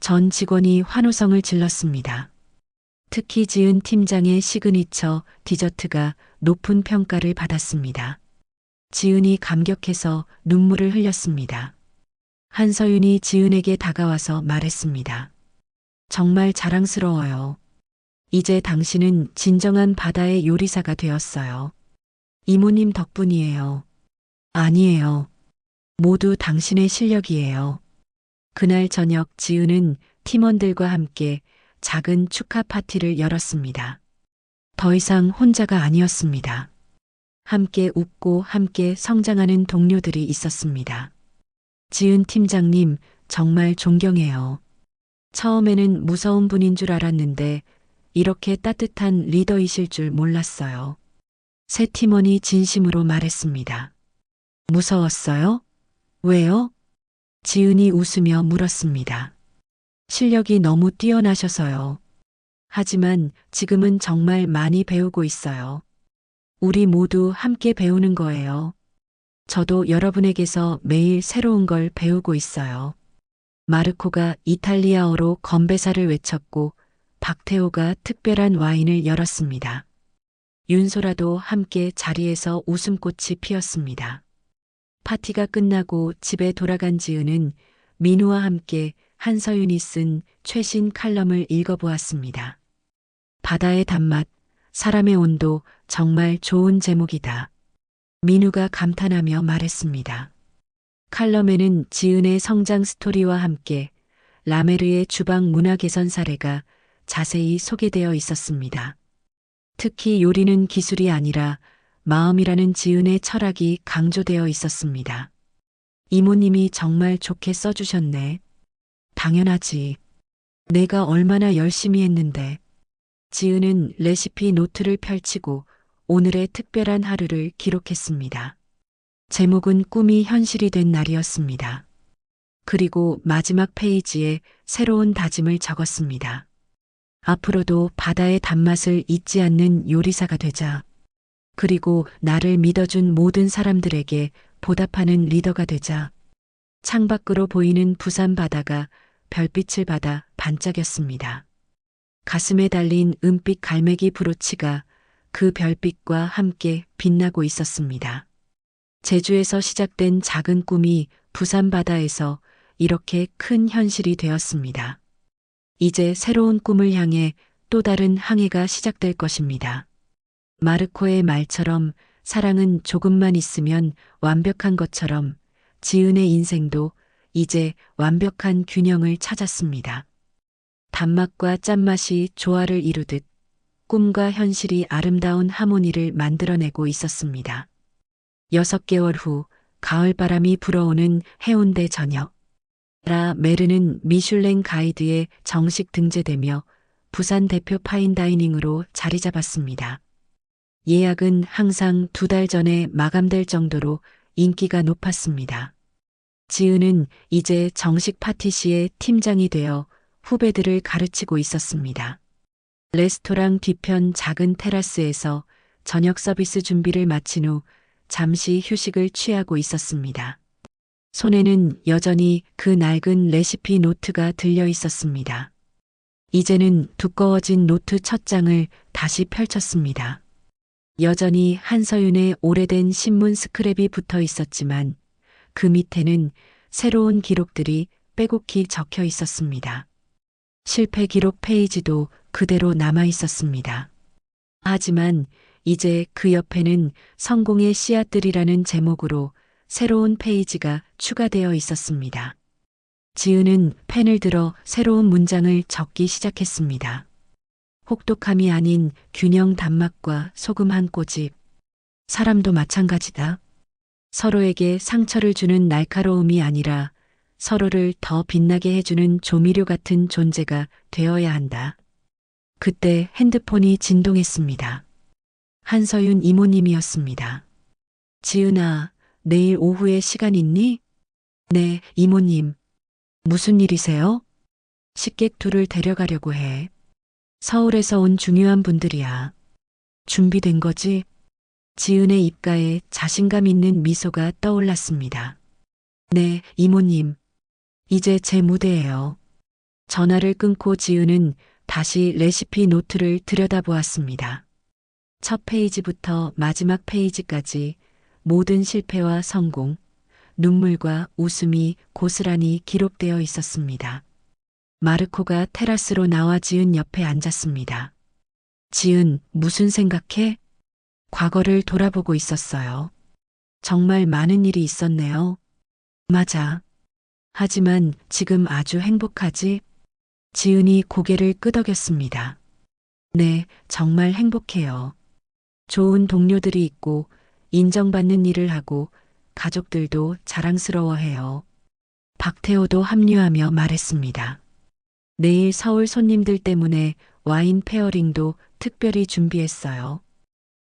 전 직원이 환호성을 질렀습니다. 특히 지은 팀장의 시그니처 디저트가 높은 평가를 받았습니다. 지은이 감격해서 눈물을 흘렸습니다. 한서윤이 지은에게 다가와서 말했습니다. 정말 자랑스러워요. 이제 당신은 진정한 바다의 요리사가 되었어요. 이모님 덕분이에요. 아니에요. 모두 당신의 실력이에요. 그날 저녁 지은은 팀원들과 함께 작은 축하 파티를 열었습니다. 더 이상 혼자가 아니었습니다. 함께 웃고 함께 성장하는 동료들이 있었습니다. 지은 팀장님, 정말 존경해요. 처음에는 무서운 분인 줄 알았는데 이렇게 따뜻한 리더이실 줄 몰랐어요. 새 팀원이 진심으로 말했습니다. 무서웠어요? 왜요? 지은이 웃으며 물었습니다. 실력이 너무 뛰어나셔서요. 하지만 지금은 정말 많이 배우고 있어요. 우리 모두 함께 배우는 거예요. 저도 여러분에게서 매일 새로운 걸 배우고 있어요. 마르코가 이탈리아어로 건배사를 외쳤고 박태호가 특별한 와인을 열었습니다. 윤소라도 함께 자리에서 웃음꽃이 피었습니다. 파티가 끝나고 집에 돌아간 지은은 민우와 함께 한서윤이 쓴 최신 칼럼을 읽어보았습니다. 바다의 단맛, 사람의 온도, 정말 좋은 제목이다. 민우가 감탄하며 말했습니다. 칼럼에는 지은의 성장 스토리와 함께 라메르의 주방 문화 개선 사례가 자세히 소개되어 있었습니다. 특히 요리는 기술이 아니라 마음이라는 지은의 철학이 강조되어 있었습니다. 이모님이 정말 좋게 써주셨네. 당연하지. 내가 얼마나 열심히 했는데. 지은은 레시피 노트를 펼치고 오늘의 특별한 하루를 기록했습니다. 제목은 꿈이 현실이 된 날이었습니다. 그리고 마지막 페이지에 새로운 다짐을 적었습니다. 앞으로도 바다의 단맛을 잊지 않는 요리사가 되자. 그리고 나를 믿어준 모든 사람들에게 보답하는 리더가 되자. 창밖으로 보이는 부산 바다가 별빛을 받아 반짝였습니다. 가슴에 달린 은빛 갈매기 브로치가 그 별빛과 함께 빛나고 있었습니다. 제주에서 시작된 작은 꿈이 부산 바다에서 이렇게 큰 현실이 되었습니다. 이제 새로운 꿈을 향해 또 다른 항해가 시작될 것입니다. 마르코의 말처럼 사랑은 조금만 있으면 완벽한 것처럼 지은의 인생도 이제 완벽한 균형을 찾았습니다. 단맛과 짠맛이 조화를 이루듯 꿈과 현실이 아름다운 하모니를 만들어내고 있었습니다. 6개월 후 가을바람이 불어오는 해운대 저녁. 라 메르는 미슐랭 가이드에 정식 등재되며 부산 대표 파인다이닝으로 자리 잡았습니다. 예약은 항상 2달 전에 마감될 정도로 인기가 높았습니다. 지은은 이제 정식 파티시의 팀장이 되어 후배들을 가르치고 있었습니다. 레스토랑 뒤편 작은 테라스에서 저녁 서비스 준비를 마친 후 잠시 휴식을 취하고 있었습니다. 손에는 여전히 그 낡은 레시피 노트가 들려 있었습니다. 이제는 두꺼워진 노트 첫 장을 다시 펼쳤습니다. 여전히 한서윤의 오래된 신문 스크랩이 붙어 있었지만 그 밑에는 새로운 기록들이 빼곡히 적혀 있었습니다. 실패 기록 페이지도 그대로 남아 있었습니다. 하지만 이제 그 옆에는 성공의 씨앗들이라는 제목으로 새로운 페이지가 추가되어 있었습니다. 지은은 펜을 들어 새로운 문장을 적기 시작했습니다. 혹독함이 아닌 균형 단맛과 소금 한 꼬집. 사람도 마찬가지다. 서로에게 상처를 주는 날카로움이 아니라 서로를 더 빛나게 해주는 조미료 같은 존재가 되어야 한다. 그때 핸드폰이 진동했습니다. 한서윤 이모님이었습니다. 지은아, 내일 오후에 시간 있니? 네, 이모님. 무슨 일이세요? 식객 둘을 데려가려고 해. 서울에서 온 중요한 분들이야. 준비된 거지? 지은의 입가에 자신감 있는 미소가 떠올랐습니다. 네, 이모님. 이제 제 무대예요. 전화를 끊고 지은은 다시 레시피 노트를 들여다보았습니다. 첫 페이지부터 마지막 페이지까지 모든 실패와 성공, 눈물과 웃음이 고스란히 기록되어 있었습니다. 마르코가 테라스로 나와 지은 옆에 앉았습니다. 지은, 무슨 생각해? 과거를 돌아보고 있었어요. 정말 많은 일이 있었네요. 맞아. 하지만 지금 아주 행복하지? 지은이 고개를 끄덕였습니다. 네, 정말 행복해요. 좋은 동료들이 있고 인정받는 일을 하고 가족들도 자랑스러워해요. 박태호도 합류하며 말했습니다. 내일 서울 손님들 때문에 와인 페어링도 특별히 준비했어요.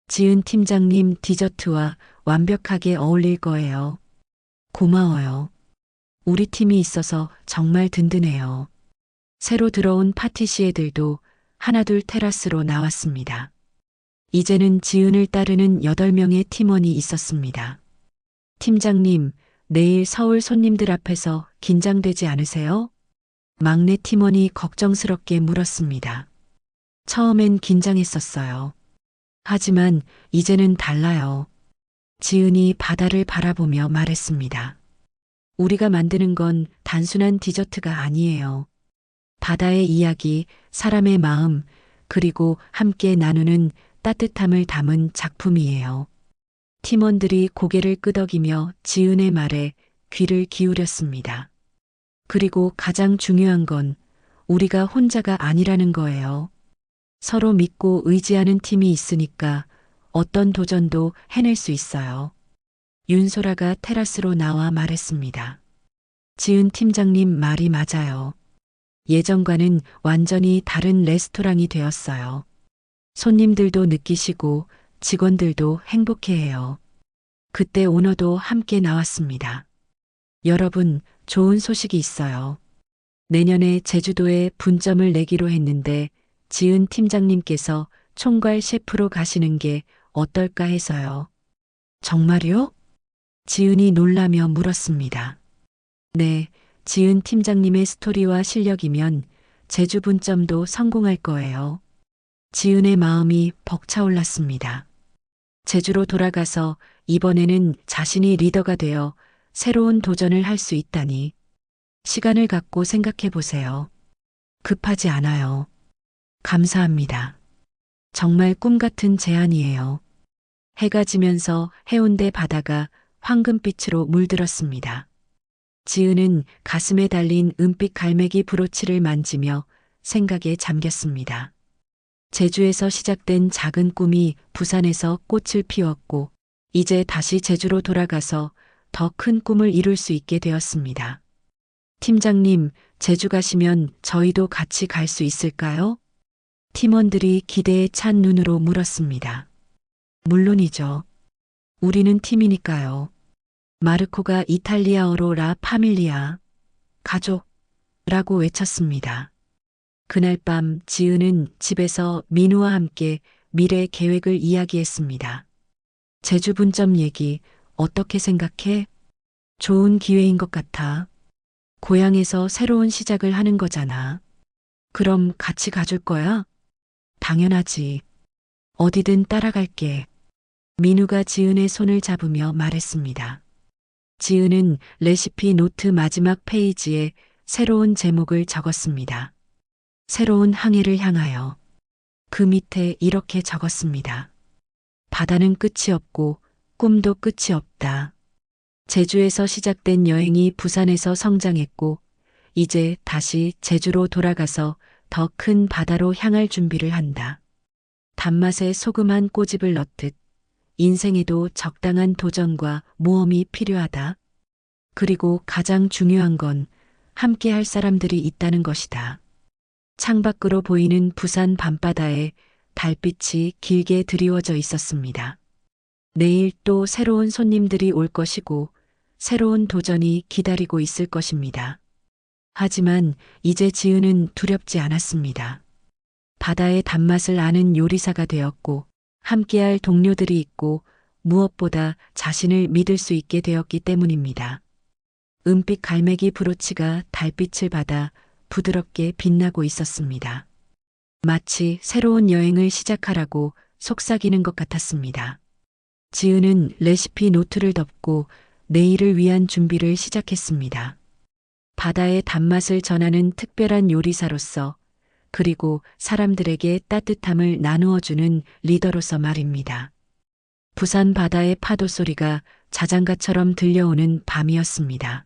지은 팀장님 디저트와 완벽하게 어울릴 거예요. 고마워요. 우리 팀이 있어서 정말 든든해요. 새로 들어온 파티시에들도 하나둘 테라스로 나왔습니다. 이제는 지은을 따르는 8명의 팀원이 있었습니다. 팀장님, 내일 서울 손님들 앞에서 긴장되지 않으세요? 막내 팀원이 걱정스럽게 물었습니다. 처음엔 긴장했었어요. 하지만 이제는 달라요. 지은이 바다를 바라보며 말했습니다. 우리가 만드는 건 단순한 디저트가 아니에요. 바다의 이야기, 사람의 마음, 그리고 함께 나누는 따뜻함을 담은 작품이에요. 팀원들이 고개를 끄덕이며 지은의 말에 귀를 기울였습니다. 그리고 가장 중요한 건 우리가 혼자가 아니라는 거예요. 서로 믿고 의지하는 팀이 있으니까 어떤 도전도 해낼 수 있어요. 윤소라가 테라스로 나와 말했습니다. 지은 팀장님 말이 맞아요. 예전과는 완전히 다른 레스토랑이 되었어요. 손님들도 느끼시고 직원들도 행복해해요. 그때 오너도 함께 나왔습니다. 여러분, 좋은 소식이 있어요. 내년에 제주도에 분점을 내기로 했는데 지은 팀장님께서 총괄 셰프로 가시는 게 어떨까 해서요. 정말요? 지은이 놀라며 물었습니다. 네, 지은 팀장님의 스토리와 실력이면 제주 분점도 성공할 거예요. 지은의 마음이 벅차올랐습니다. 제주로 돌아가서 이번에는 자신이 리더가 되어 새로운 도전을 할 수 있다니. 시간을 갖고 생각해 보세요. 급하지 않아요. 감사합니다. 정말 꿈 같은 제안이에요. 해가 지면서 해운대 바다가 황금빛으로 물들었습니다. 지은은 가슴에 달린 은빛 갈매기 브로치를 만지며 생각에 잠겼습니다. 제주에서 시작된 작은 꿈이 부산에서 꽃을 피웠고 이제 다시 제주로 돌아가서 더 큰 꿈을 이룰 수 있게 되었습니다. 팀장님, 제주 가시면 저희도 같이 갈 수 있을까요? 팀원들이 기대에 찬 눈으로 물었습니다. 물론이죠. 우리는 팀이니까요. 마르코가 이탈리아어로 라 파밀리아, 가족라고 외쳤습니다. 그날 밤 지은은 집에서 민우와 함께 미래 계획을 이야기했습니다. 제주 분점 얘기 어떻게 생각해? 좋은 기회인 것 같아. 고향에서 새로운 시작을 하는 거잖아. 그럼 같이 가줄 거야? 당연하지. 어디든 따라갈게. 민우가 지은의 손을 잡으며 말했습니다. 지은은 레시피 노트 마지막 페이지에 새로운 제목을 적었습니다. 새로운 항해를 향하여. 그 밑에 이렇게 적었습니다. 바다는 끝이 없고 꿈도 끝이 없다. 제주에서 시작된 여행이 부산에서 성장했고 이제 다시 제주로 돌아가서 더 큰 바다로 향할 준비를 한다. 단맛에 소금 한 꼬집을 넣듯 인생에도 적당한 도전과 모험이 필요하다. 그리고 가장 중요한 건 함께 할 사람들이 있다는 것이다. 창밖으로 보이는 부산 밤바다에 달빛이 길게 드리워져 있었습니다. 내일 또 새로운 손님들이 올 것이고 새로운 도전이 기다리고 있을 것입니다. 하지만 이제 지은은 두렵지 않았습니다. 바다의 단맛을 아는 요리사가 되었고 함께할 동료들이 있고 무엇보다 자신을 믿을 수 있게 되었기 때문입니다. 은빛 갈매기 브로치가 달빛을 받아 부드럽게 빛나고 있었습니다. 마치 새로운 여행을 시작하라고 속삭이는 것 같았습니다. 지은은 레시피 노트를 덮고 내일을 위한 준비를 시작했습니다. 바다의 단맛을 전하는 특별한 요리사로서 그리고 사람들에게 따뜻함을 나누어주는 리더로서 말입니다. 부산 바다의 파도 소리가 자장가처럼 들려오는 밤이었습니다.